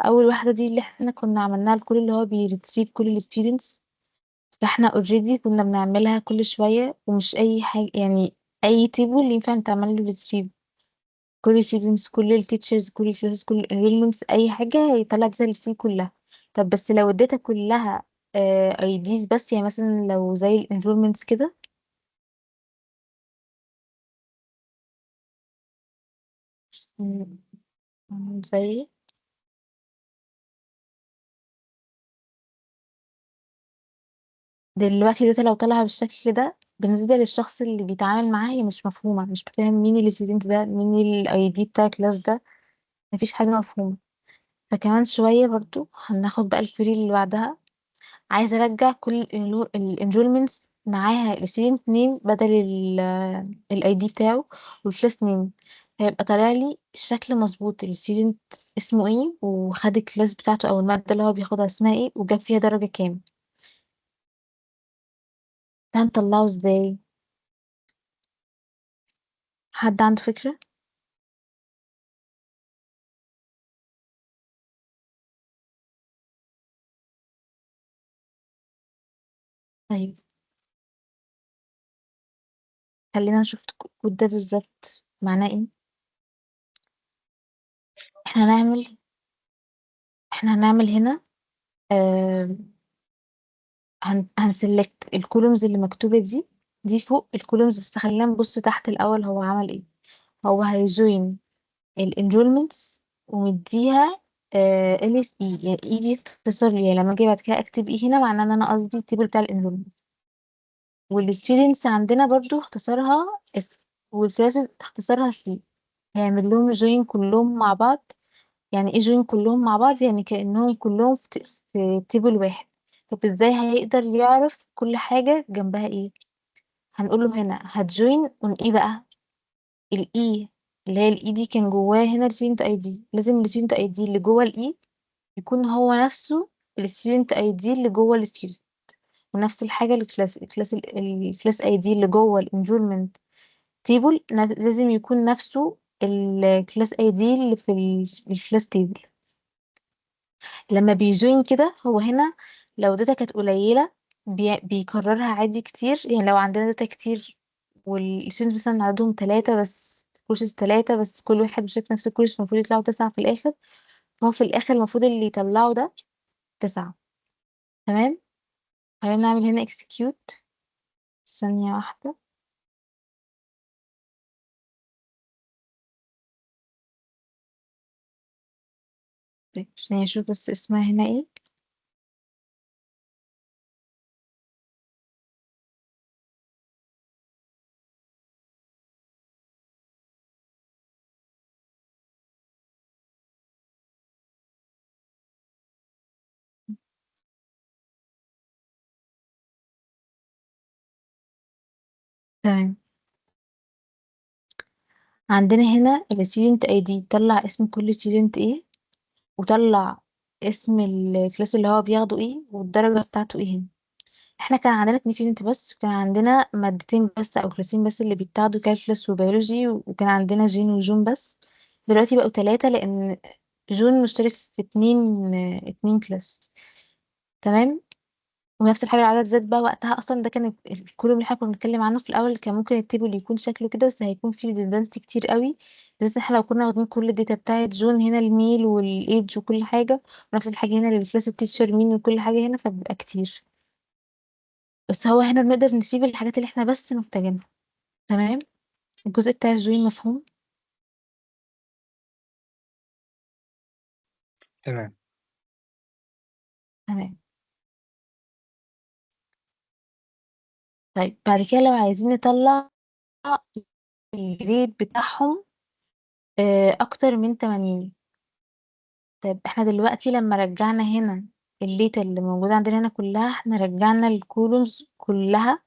أول واحدة دي اللي احنا كنا عملناها لكل اللي هو بيريتريف كل الستودنتس. فاحنا اوريدي كنا بنعملها كل شوية ومش أي حاجة، يعني أي تيبل ينفع نتعمل له ريتريف. كل students كل التيتشرز كل الكلاسز كل الانرولمنتس اي حاجه هيطلع الداتا اللي فيه كلها. طب بس لو الداتا كلها اي ديز بس، يعني مثلا لو زي الانرولمنتس كده، م- زي دلوقتي الداتا لو طلع بالشكل ده بالنسبه للشخص اللي بيتعامل معاه هي مش مفهومه، مش فاهم مين الستودنت ده، مين الاي دي بتاع الكلاس ده، مفيش حاجه مفهومه. فكمان شوية برضو هناخد بقى الكويري اللي بعدها. عايزة ارجع كل الانرولمنتس معاها الستودنت نيم بدل الاي دي بتاعه والكلاس نيم. هيبقى طالع لي الشكل مظبوط، الستودنت اسمه ايه وخد الكلاس بتاعته او المادة اللي هو بياخدها اسمها ايه وجاب فيها درجة كام. ده هنطلعه ازاي؟ حد عنده فكرة؟ طيب خلينا نشوف الكود ده بالظبط معناه ايه. احنا هنعمل احنا هنعمل هنا آه هنسلكت الكولومز اللي مكتوبة دي فوق الكولومز، بس خلينا نبص تحت الأول هو عمل ايه. هو هيجوين الانرولمنتس ومديها ال اس اي، يعني اي دي اختصار ليها. لما اجي بعد كده اكتب ايه هنا معناه ان انا قصدي التيبل بتاع الانرولمنتس. والستودنتس عندنا برضو اختصارها اس، والكلاسز اختصارها سي. هيعمل لهم جوين كلهم مع بعض. يعني ايه جوين كلهم مع بعض؟ يعني كأنهم كلهم في تيبل واحد. طب ازاي هيقدر يعرف كل حاجة جنبها ايه؟ هنقول له هنا هتجوين اون ايه بقى. الاي اللي هي الاي دي كان جواه هنا الستودنت اي دي، لازم الستودنت اي دي اللي جوه الاي يكون هو نفسه الستودنت اي دي اللي جوه الستودنت. ونفس الحاجة الكلاس اي دي اللي جوه الانرولمنت تيبل لازم يكون نفسه الكلاس اي دي اللي في الكلاس تيبل. لما بيجوين كده هو هنا لو داتا كانت قليلة بيكررها عادي كتير. يعني لو عندنا داتا كتير والستودنت مثلا عددهم 3 بس، كورسز 3 بس، كل واحد بيشارك نفس الكورس المفروض يطلعوا 9 في الآخر. فهو في الآخر المفروض اللي يطلعه ده 9. تمام. خلينا نعمل هنا execute. ثانية واحدة. طيب ثانية أشوف بس اسمها هنا ايه. تمام. عندنا هنا ال student ID طلع اسم كل student ايه، وطلع اسم الكلاس اللي هو بياخده ايه، والدرجة بتاعته ايه هنا. احنا كان عندنا 2 student بس، وكان عندنا مادتين بس او كلاسين بس اللي بيتاخدوا كالكلاس وبيولوجي، وكان عندنا جين وجون بس. دلوقتي بقوا 3 لان جون مشترك في اتنين كلاس. تمام. ونفس الحاجة العدد زاد بقى وقتها. أصلا ده كان الكولوم اللي احنا كنا بنتكلم عنه في الأول، كان ممكن التيبل يكون شكله كده بس هيكون فيه ريدندنسي كتير قوي. بالذات احنا لو كنا واخدين كل الداتا بتاعت جون هنا، الميل والايدج وكل حاجة، ونفس الحاجة هنا للكلاس التيتشر مين وكل حاجة هنا، فبيبقى كتير. بس هو هنا بنقدر نسيب الحاجات اللي احنا بس محتاجينها. تمام. الجزء بتاع الجوين مفهوم؟ تمام. تمام. طيب بعد كده لو عايزين نطلع الجريد بتاعهم أكتر من 80. طيب احنا دلوقتي لما رجعنا هنا الداتا اللي موجودة عندنا هنا كلها، احنا رجعنا الكولومز كلها.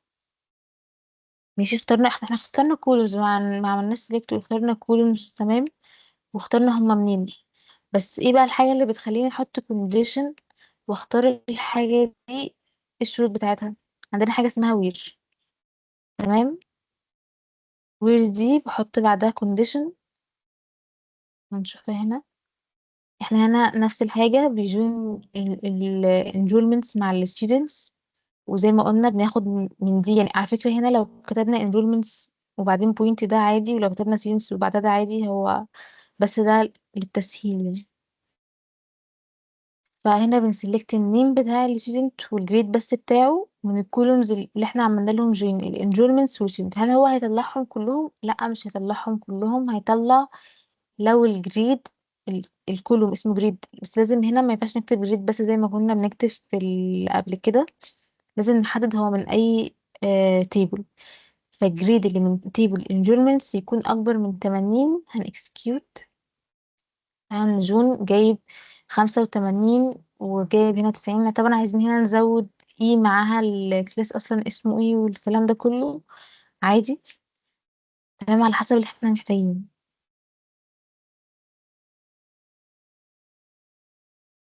مش اخترنا، احنا اخترنا كولومز، ما عملناش سيلكت، واخترنا كولومز. تمام. واخترنا هما منين. بس ايه بقى الحاجة اللي بتخليني احط كونديشن واختار الحاجة دي؟ الشروط بتاعتها. عندنا حاجة اسمها وير. تمام. وير دي بحط بعدها كونديشن. هنشوفها هنا. احنا هنا نفس الحاجة بيجون الانرولمنتس مع الستودنتس. وزي ما قلنا بناخد من دي. يعني على فكرة هنا لو كتبنا enrollments وبعدين point ده عادي، ولو كتبنا students وبعدها ده عادي. هو بس ده للتسهيل يعني. فهنا بنسلكت النيم بتاع الستودنت والجريد بس بتاعه من الكولومز اللي احنا عملنا لهم جوين، الانرولمنتس والستودنت. هل هو هيطلعهم كلهم؟ لا، مش هيطلعهم كلهم. هيطلع لو الجريد الكولوم اسمه جريد بس. لازم هنا ما ينفعش نكتب جريد بس زي ما كنا بنكتب في قبل كده. لازم نحدد هو من اي تيبل. فالجريد اللي من تيبل endurance يكون أكبر من 80. هنكسكيوت. جون جايب 85 وجايب هنا 90. طبعا عايزين هنا نزود ايه معاها الكلاس اصلا اسمه ايه والكلام ده كله، عادي تمام على حسب اللي احنا محتاجينه.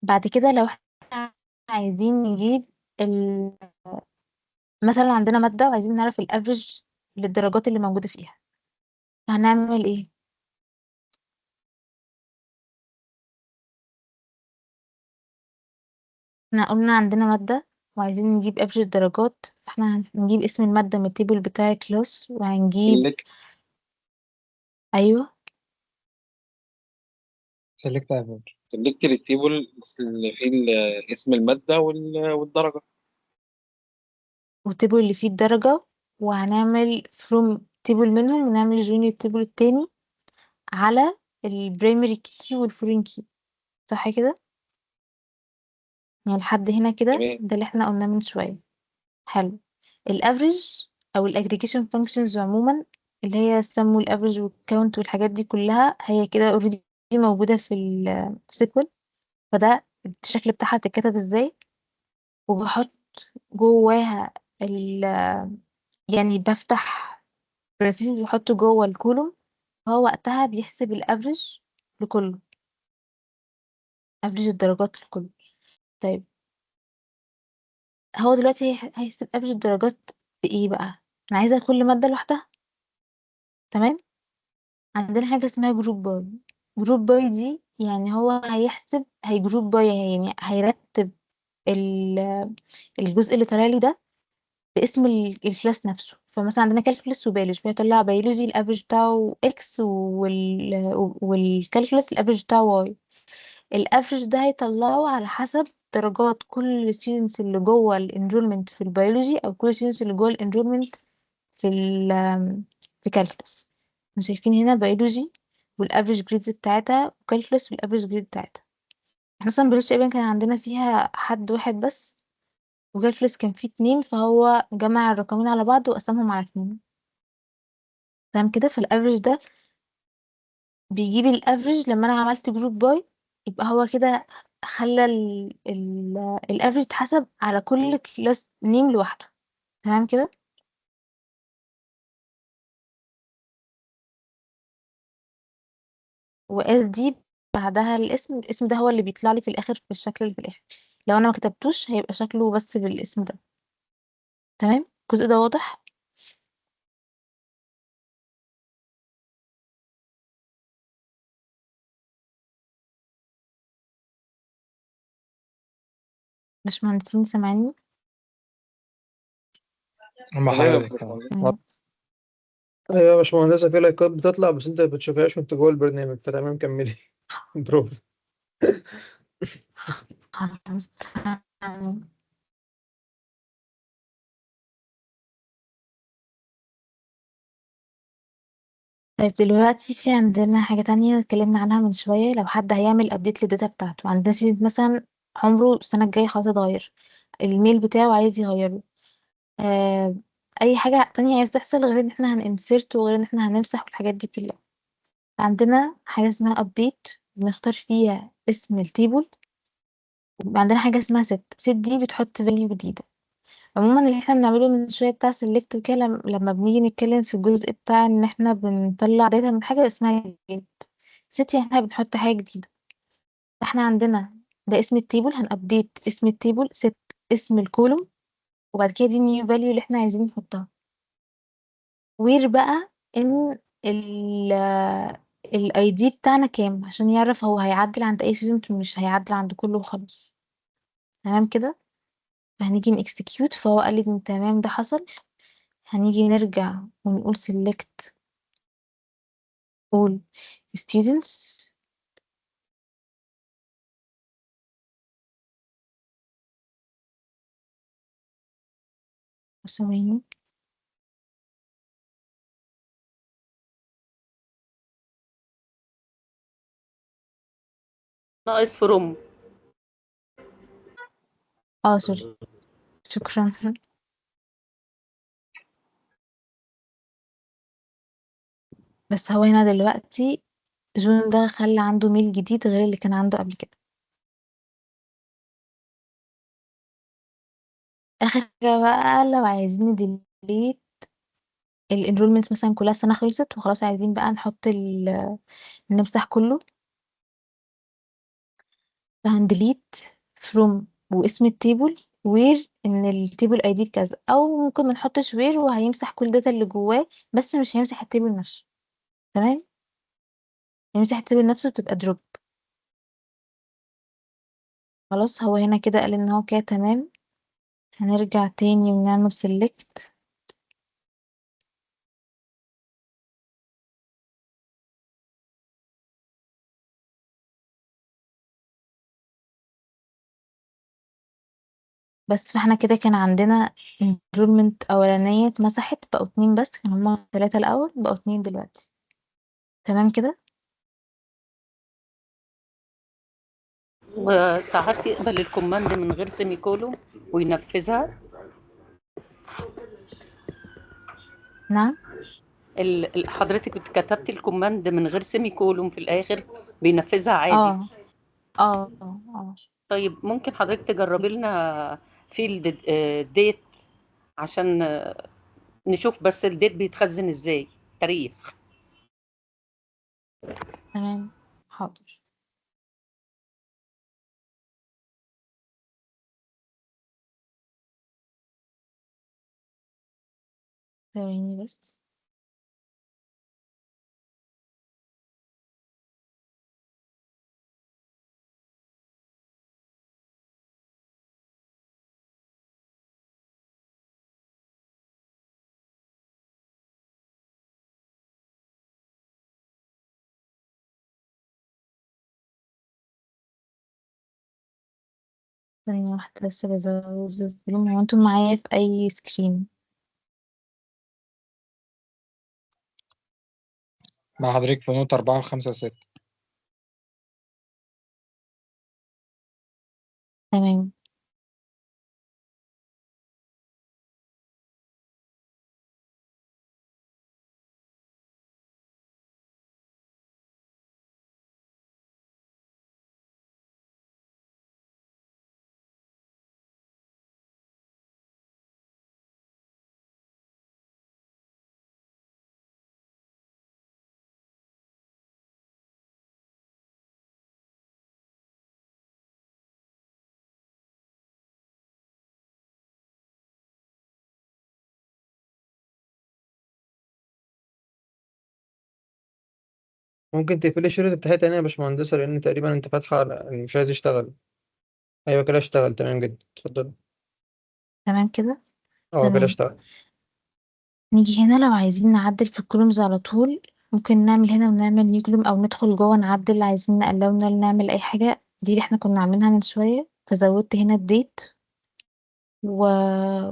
بعد كده لو احنا عايزين نجيب مثلا عندنا مادة وعايزين نعرف الافريج للدرجات اللي موجودة فيها، هنعمل ايه؟ احنا قلنا عندنا مادة وعايزين نجيب افريج الدرجات، فاحنا هنجيب اسم المادة من التيبل بتاع الكلاس وهنجيب select ايوه سيلكت افريج. select التيبل اللي فيه اسم المادة والدرجة. والتيبل اللي فيه الدرجة، وهنعمل from تيبل منهم ونعمل join التيبل التاني على البرايمري كي والفورين كي، صح كده؟ يعني لحد هنا كده تمام. ده اللي احنا قلناه من شوية. حلو. الافريج او الاجريجيشن فانكشنز عموما اللي هي السم والافريج والكاونت والحاجات دي كلها هي كده اوريدي موجودة في السيكوال. فده الشكل بتاعها بتتكتب ازاي، وبحط جواها يعني بفتح براتيز بحطه جوه الكولوم، هو وقتها بيحسب الافريج لكله، افريج الدرجات لكله. طيب هو دلوقتي هيحسب افريج الدرجات بايه بقى؟ انا عايزه كل ماده لوحدها، تمام. عندنا حاجه اسمها جروب باي. جروب باي دي يعني هو هيجروب باي، يعني هيرتب الجزء اللي طالع لي ده باسم الكلاس نفسه. فمثلا عندنا كالكولس وبيولوجي، فيطلع بيولوجي الافريج بتاعه اكس والكالكولس الافريج بتاعه واي. الافريج ده هيطلعه على حسب درجات كل students اللي جوه الانرولمنت في البيولوجي او كل students اللي جوه الانرولمنت في في كالكولس. احنا شايفين هنا بيولوجي والافريج جريدز بتاعتها وكالكولس والافريج جريد بتاعتها. احنا اصلا بيولوجي تقريبا كان عندنا فيها حد واحد بس، وكالكولس كان فيه 2، فهو جمع الرقمين على بعض وقسمهم على 2، تمام كده. فالافريج ده بيجيب الافريج لما انا عملت جروب باي، يبقى هو كده خلى الافريج اتحسب على كل كلاس نيم لوحده، تمام كده. واس دي بعدها الاسم ده هو اللي بيطلع لي في الاخر في الشكل اللي في الاخر. لو انا ما كتبتوش هيبقى شكله بس بالاسم ده، تمام. الجزء ده واضح؟ مش مهندسين سامعيني؟ مع تمام يا حضرتك باشمهندس. تمام. ايوه يا باشمهندسة، في لايكات بتطلع بس انت ما بتشوفهاش وانت جوه البرنامج، فتمام كملي. برافو. خلاص تمام. طيب دلوقتي في عندنا حاجة تانية اتكلمنا عنها من شوية. لو حد هيعمل ابديت للداتا بتاعته، عندنا student مثلا عمره السنة الجاية خلاص اتغير، الميل بتاعه عايز يغيره، آه اي حاجة تانية عايز تحصل غير ان احنا هننسرت وغير ان احنا هنمسح والحاجات دي كلها. عندنا حاجة اسمها update بنختار فيها اسم التيبل، وعندنا حاجة اسمها set دي بتحط value جديدة. عموما اللي احنا بنعمله من شوية بتاع select وكده، لما بنيجي نتكلم في الجزء بتاع ان احنا بنطلع داتا من حاجة اسمها get. set يعني احنا بنحط حاجة جديدة. فاحنا عندنا ده اسم التيبل، هنابديت اسم التيبل، set اسم الكولوم، وبعد كده دي new value اللي احنا عايزين نحطها. وير بقى ان الاي دي بتاعنا كام عشان يعرف هو هيعدل عند اي student مش هيعدل عند كله وخلاص، تمام كده. فهنيجي نكسكيوت، فهو قال لي ان تمام ده حصل. هنيجي نرجع ونقول select all students، ثواني. ناقص فروم. سوري، شكرا. بس هو هنا دلوقتي جون ده خلى عنده ميل جديد غير اللي كان عنده قبل كده. آخر حاجة بقى لو عايزين delete الenrollment مثلًا كلّها السنة خلصت وخلاص عايزين بقى نحط نمسح كلّه، فهنdelete from واسم الtable where إن الtable ID بكذا، أو ممكن ما نحطش where وهيمسح كل الdata اللي جواه، بس مش هيمسح الtable نفسه، تمام؟ هيمسح الtable نفسه بتبقى drop. خلاص هو هنا كده قال إن هو كده تمام، هنرجع تاني ونعمل select. بس فإحنا كده كان عندنا enrollment أولانية اتمسحت بقوا 2 بس، كانوا هُم 3 الأول بقوا 2 دلوقتي، تمام كده؟ وساعات يقبل الكوماند من غير سيمي كولوم وينفذها. نعم؟ حضرتك كتبتي الكوماند من غير سيمي كولوم في الآخر بينفذها عادي. طيب ممكن حضرتك تجربي لنا فيلد ديت عشان نشوف بس الديت بيتخزن ازاي، تاريخ. تمام، حاضر. ثواني بس. ثانية واحدة بس بازود الفوليوم، هو انتم معايا في أي سكرين؟ مع حضرتك في نقطة 4 و5 و6. تمام. ممكن تقفلي الشريط تفتحيه تاني يا باشمهندسة، لأن تقريبا أنت فاتحة مش عايز يشتغل. أيوه كده اشتغل، تمام جدا، اتفضلي. تمام كده؟ كده تمام. اشتغل. نيجي هنا لو عايزين نعدل في الكولومز على طول، ممكن نعمل هنا ونعمل نيو كولوم أو ندخل جوه نعدل، عايزين نقلل نعمل أي حاجة، دي اللي احنا كنا عاملينها من شوية. فزودت هنا الديت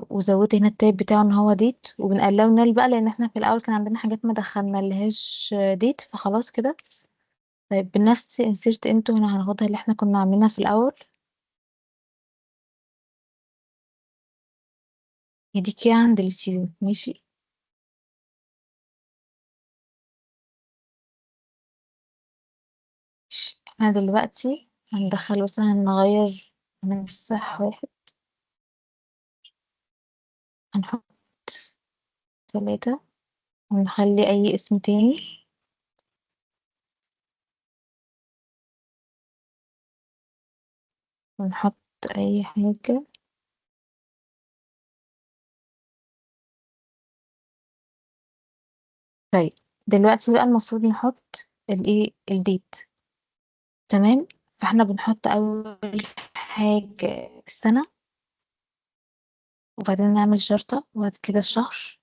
وزودت هنا التايب بتاعه ان هو ديت، وبنقلله نل بقى لان احنا في الاول كان عندنا حاجات ما دخلنا لهاش ديت، فخلاص كده. طيب بنفس insert into هنا هناخدها اللي احنا كنا عاملينها في الاول، هي دي كده عند الستودنت، ماشي. احنا دلوقتي هندخل مثلا نغير، هنمسح واحد، هنحط 3 ونخلي اي اسم تاني، ونحط اي حاجة. طيب دلوقتي بقى المفروض نحط الايه الديت، تمام. فاحنا بنحط اول حاجة السنة، وبعدين نعمل شرطة، وبعد كده الشهر،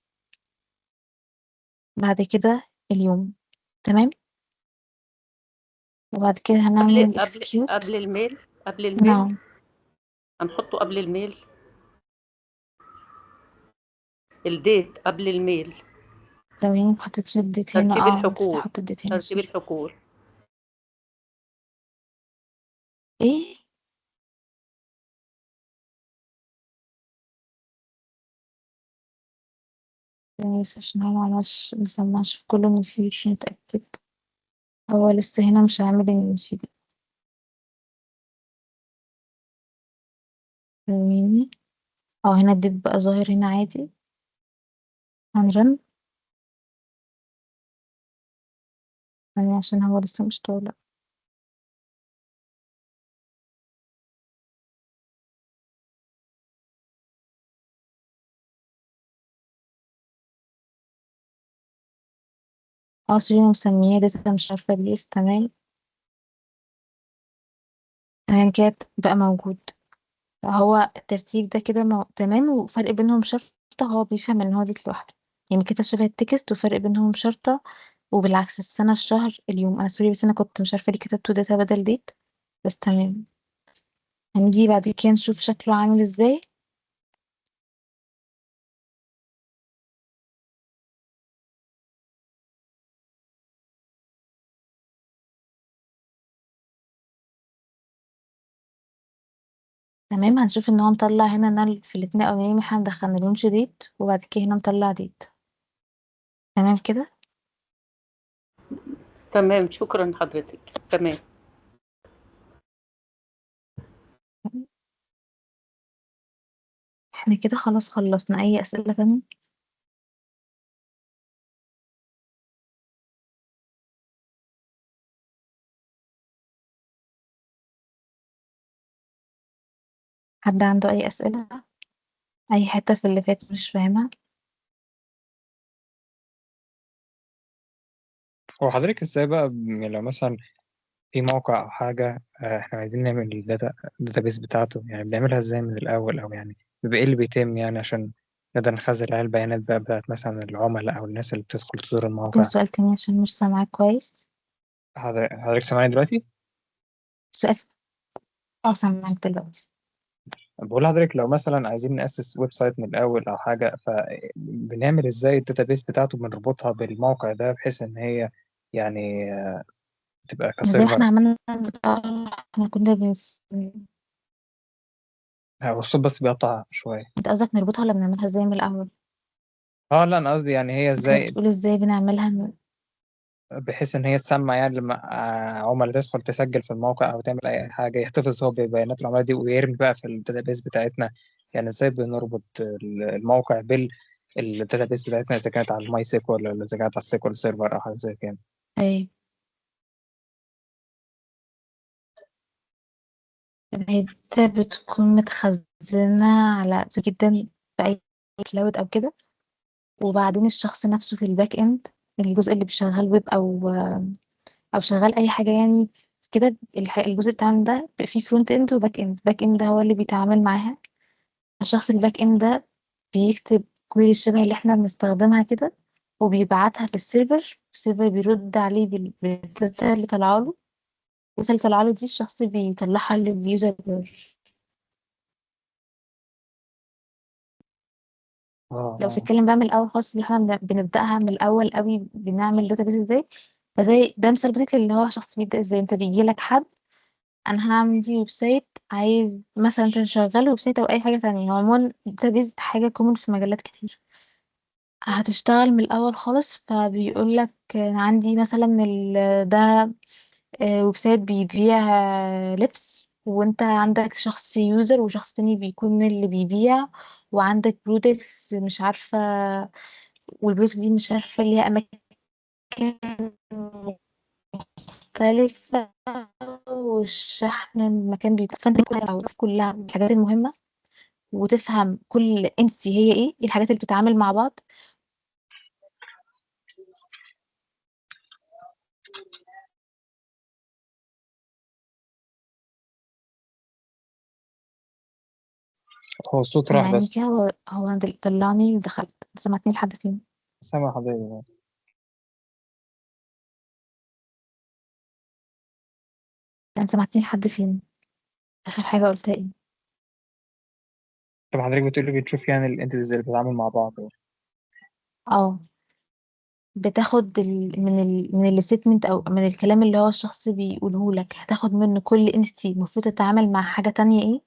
بعد كده اليوم، تمام. وبعد كده هنعمل execute. قبل الميل. قبل الميل نعم. هنحطه قبل الميل. الديت قبل الميل. ثواني محطتش الديت هنا، ترتيب نسيت الحقول. احط الديت هنا، ترتيب سوري. الحقول. ايه؟ بس عشان هو معملش مسمعش في كله ان في، مش متأكد، هو لسه هنا مش عامل ان في دي. ثواني. هنا الديت بقى ظاهر هنا عادي. هنرن يعني عشان هو لسه مش طالع. سوري مسمياه داتا مش عارفة ليه. تمام تمام كده بقى موجود. هو الترتيب ده كده تمام، وفرق بينهم شرطة هو بيفهم ان هو ديت لوحده، يعني كتب شبه التكست وفرق بينهم شرطة. وبالعكس السنة الشهر اليوم، انا سوري بس انا كنت مش عارفة ليه كتبته داتا بدل ديت. بس تمام. هنيجي بعد كده نشوف شكله عامل ازاي. تمام هنشوف ان هو مطلع هنا نل في الاتنين الاولانيين احنا مدخلنالهمش ديت، وبعد كده هنا مطلع ديت. تمام كده. تمام، شكرا حضرتك. تمام. احنا كده خلاص خلصنا. اي اسئلة تانية؟ حد عنده اي اسئلة؟ اي حتة في اللي فات مش فاهمها؟ هو حضرتك ازاي بقى لو مثلا في موقع او حاجه احنا عايزين نعمل الداتابيس بتاعته، يعني بنعملها ازاي من الاول، او يعني بيبقى ايه اللي بيتم يعني عشان نقدر نخزن عليها البيانات بقى بتاعت مثلا العملاء او الناس اللي بتدخل تزور ممكن الموقع. سؤال تاني عشان مش سامعاك كويس؟ حضرتك سامعني دلوقتي؟ سؤال. سامعاك دلوقتي. بقول لحضرتك لو مثلا عايزين نأسس ويب سايت من الأول أو حاجة، فبنعمل إزاي الداتابيس بتاعته، بنربطها بالموقع ده بحيث إن هي يعني تبقى زي ما احنا كسيرفر. عملنا احنا كنا هو الصوت بس بيقطع شوية. انت قصدك نربطها ولا بنعملها ازاي من الاول؟ اه لا، أنا قصدي يعني هي انت إزاي بتقول ازاي بنعملها بحيث إن هي تسمع، يعني لما عملاء تدخل تسجل في الموقع أو تعمل أي حاجة يحتفظ هو ببيانات العملاء دي ويرمي بقى في الداتابيس بتاعتنا. يعني إزاي بنربط الموقع الداتابيس بتاعتنا، إذا كانت على الماي سيكوال ولا إذا كانت على السيكوال سيرفر أو حاجة زي كده. ايه الداتا بتكون متخزنة على جدا في اي كلاود او كده، وبعدين الشخص نفسه في الباك اند، الجزء اللي بيشغل ويب او شغال اي حاجة يعني كده. الجزء بتاعنا ده بيبقى فيه فرونت اند وباك اند. باك اند هو اللي بيتعامل معاها. الشخص الباك اند ده بيكتب كويري الشبه اللي احنا بنستخدمها كده، وبيبعتها للسيرفر. السيرفر بيرد عليه بالداتا اللي طالعه له. الداتا اللي طالعه له دي الشخص بيطلعها لليوزر. لو اه بتتكلم بقى من الاول خالص اللي احنا بنبداها من الاول قوي، بنعمل داتابيس ازاي. فزي ده مثال بسيط اللي هو شخص بيبدا ازاي. انت بيجي لك حد، انا هعمل دي ويب سايت، عايز مثلا تشغل ويب سايت او اي حاجه تانية. هو عموما داتابيس حاجه كومن في مجالات كتير. هتشتغل من الاول خالص، فبيقول لك عندي مثلا ده ويب سايت بيبيع لبس، وانت عندك شخص يوزر وشخص تاني بيكون اللي بيبيع، وعندك برودكتس مش عارفة، والبرودكتس دي مش عارفة ليها أماكن مختلفة، والشحن المكان بيكون. فانت كلها الحاجات المهمة، وتفهم كل انتي هي ايه الحاجات اللي بتتعامل مع بعض. هو الصوت راح سامعني بس. كده؟ هو طلعني ودخلت. سمعتني لحد فين؟ سامع حضرتك. انت سمعتني لحد فين؟ اخر حاجة قلتها ايه؟ طب حضرتك بتقولي بتشوف يعني الانتيتيز اللي بتتعامل مع بعض. اه بتاخد من الستمنت او من الكلام اللي هو الشخص بيقوله لك، هتاخد منه كل انتي المفروض تتعامل مع حاجة تانية ايه.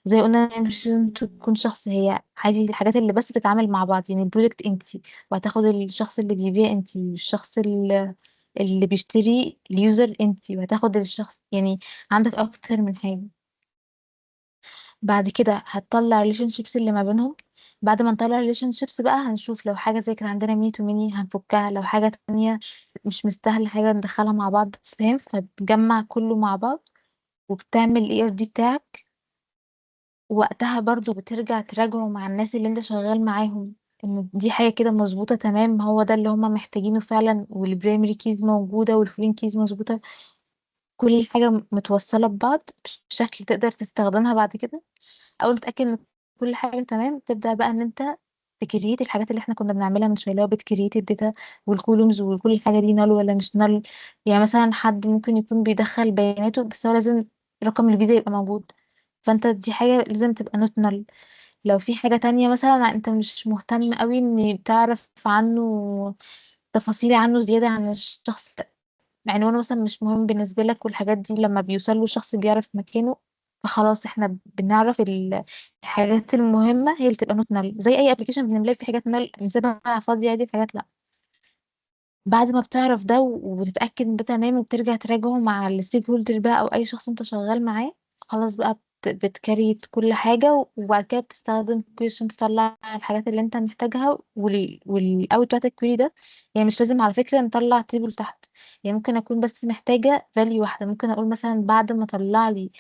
زي قلنا مش لازم تكون شخص، هي عادي الحاجات اللي بس بتتعامل مع بعض، يعني البرودكت انتي، وهتاخد الشخص اللي بيبيع انتي، والشخص اللي بيشتري اليوزر انتي، وهتاخد الشخص يعني عندك اكتر من حاجة. بعد كده هتطلع relationships اللي ما بينهم. بعد ما نطلع relationships بقى هنشوف لو حاجة زي كان عندنا ميني تو ميني هنفكها، لو حاجة تانية مش مستاهلة حاجة ندخلها مع بعض، فاهم؟ فبتجمع كله مع بعض وبتعمل ERD بتاعك. وقتها برضو بترجع تراجعه مع الناس اللي انت شغال معاهم ان دي حاجة كده مظبوطة تمام، هو ده اللي هما محتاجينه فعلا، والبرايمري كيز موجودة والفورين كيز مظبوطة، كل حاجة متوصلة ببعض بشكل تقدر تستخدمها بعد كده. اول ما تتاكد ان كل حاجه تمام تبدا بقى ان انت تكريت الحاجات اللي احنا كنا بنعملها من شويه، اللي هو بتكريت الداتا والكولومز وكل حاجه دي نال ولا مش نال. يعني مثلا حد ممكن يكون بيدخل بياناته بس هو لازم رقم الفيزا يبقى موجود، فانت دي حاجه لازم تبقى نوت نال. لو في حاجه تانية مثلا انت مش مهتم قوي ان تعرف عنه تفاصيل عنه زياده عن الشخص، عنوانه مثلا مش مهم بالنسبة لك، والحاجات دي لما بيوصل له شخص بيعرف مكانه، فخلاص احنا بنعرف الحاجات المهمة هي اللي تبقى نوت نل. زي اي ابلكيشن بنلاقي في حاجات نل نسيبها فاضية عادي، في حاجات لا. بعد ما بتعرف ده وبتتأكد ان ده تمام وبترجع تراجعه مع الستيك هولدر بقى او اي شخص انت شغال معاه، خلاص بقى بتكريت كل حاجة، وبعد كده بتستخدم كويري عشان تطلع الحاجات اللي انت محتاجها. والاوت بتاعت الكويري ده يعني مش لازم على فكرة نطلع تيبل تحت، يعني ممكن اكون بس محتاجة فاليو واحدة. ممكن اقول مثلا بعد ما طلع لي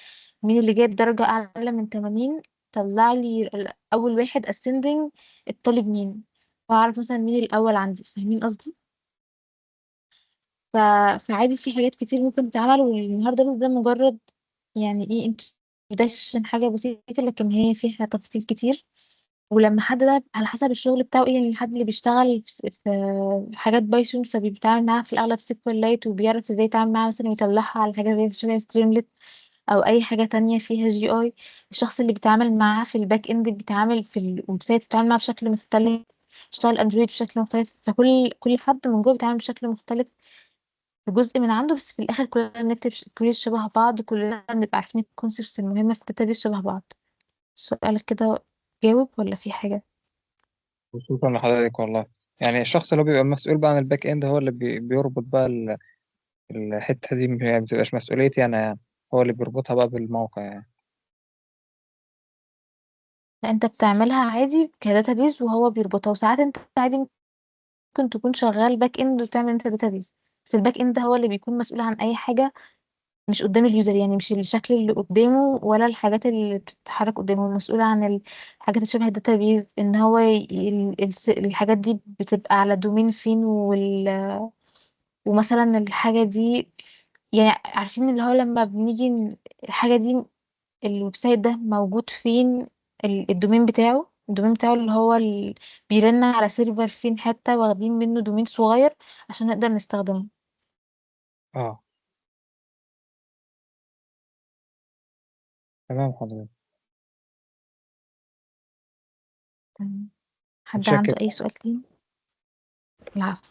مين اللي جايب درجة اعلى من 80، طلع لي اول واحد ascending الطالب مين، واعرف مثلا مين الاول عندي. فاهمين قصدي؟ ف... فعادي في حاجات كتير ممكن تتعمل، والنهارده بس ده مجرد يعني ايه introduction، حاجة بسيطة لكن هي فيها تفاصيل كتير. ولما حد بقى على حسب الشغل بتاعه ايه، يعني الحد اللي بيشتغل في حاجات بايثون فبيتعامل معاها في الأغلب سيكوال لايت وبيعرف ازاي يتعامل معاها مثلا ويطلعها على حاجة زي شبه ستريملت أو أي حاجة تانية فيها GI. الشخص اللي بيتعامل معاها في الباك اند بيتعامل في الويب سايت بيتعامل معاها بشكل مختلف، بيشتغل اندرويد بشكل مختلف، فكل حد من جوه بيتعامل بشكل مختلف في جزء من عنده. بس في الاخر كلنا بنكتب كويز شبه بعض، كلنا بنبقى عارفين الكونسيبتس المهمه في الداتابيس شبه بعض. سؤالك كده جاوب ولا في حاجه؟ شكرا لحضرتك والله. يعني الشخص اللي هو بيبقى مسؤول بقى عن الباك اند هو اللي بيربط بقى الحتة دي، يعني ما بتبقاش مسؤوليتي أنا يعني، هو اللي بيربطها بقى بالموقع يعني. لا، انت بتعملها عادي كداتابيز وهو بيربطها، وساعات انت عادي ممكن تكون شغال باك اند وتعمل انت داتابيز، بس الباك اند هو اللي بيكون مسؤول عن اي حاجه مش قدام اليوزر، يعني مش الشكل اللي قدامه ولا الحاجات اللي بتتحرك قدامه. المسؤول عن الحاجات اللي شبه الداتابيز ان هو الحاجات دي بتبقى على دومين فين، ومثلا الحاجة دي يعني عارفين اللي هو لما بنيجي الحاجة دي الويب سايت ده موجود فين، الدومين بتاعه اللي هو بيرن على سيرفر فين حتة واخدين منه دومين صغير عشان نقدر نستخدمه. اه تمام حضرتك. تمام. حد متشكر. عنده أي سؤال تاني؟ العفو.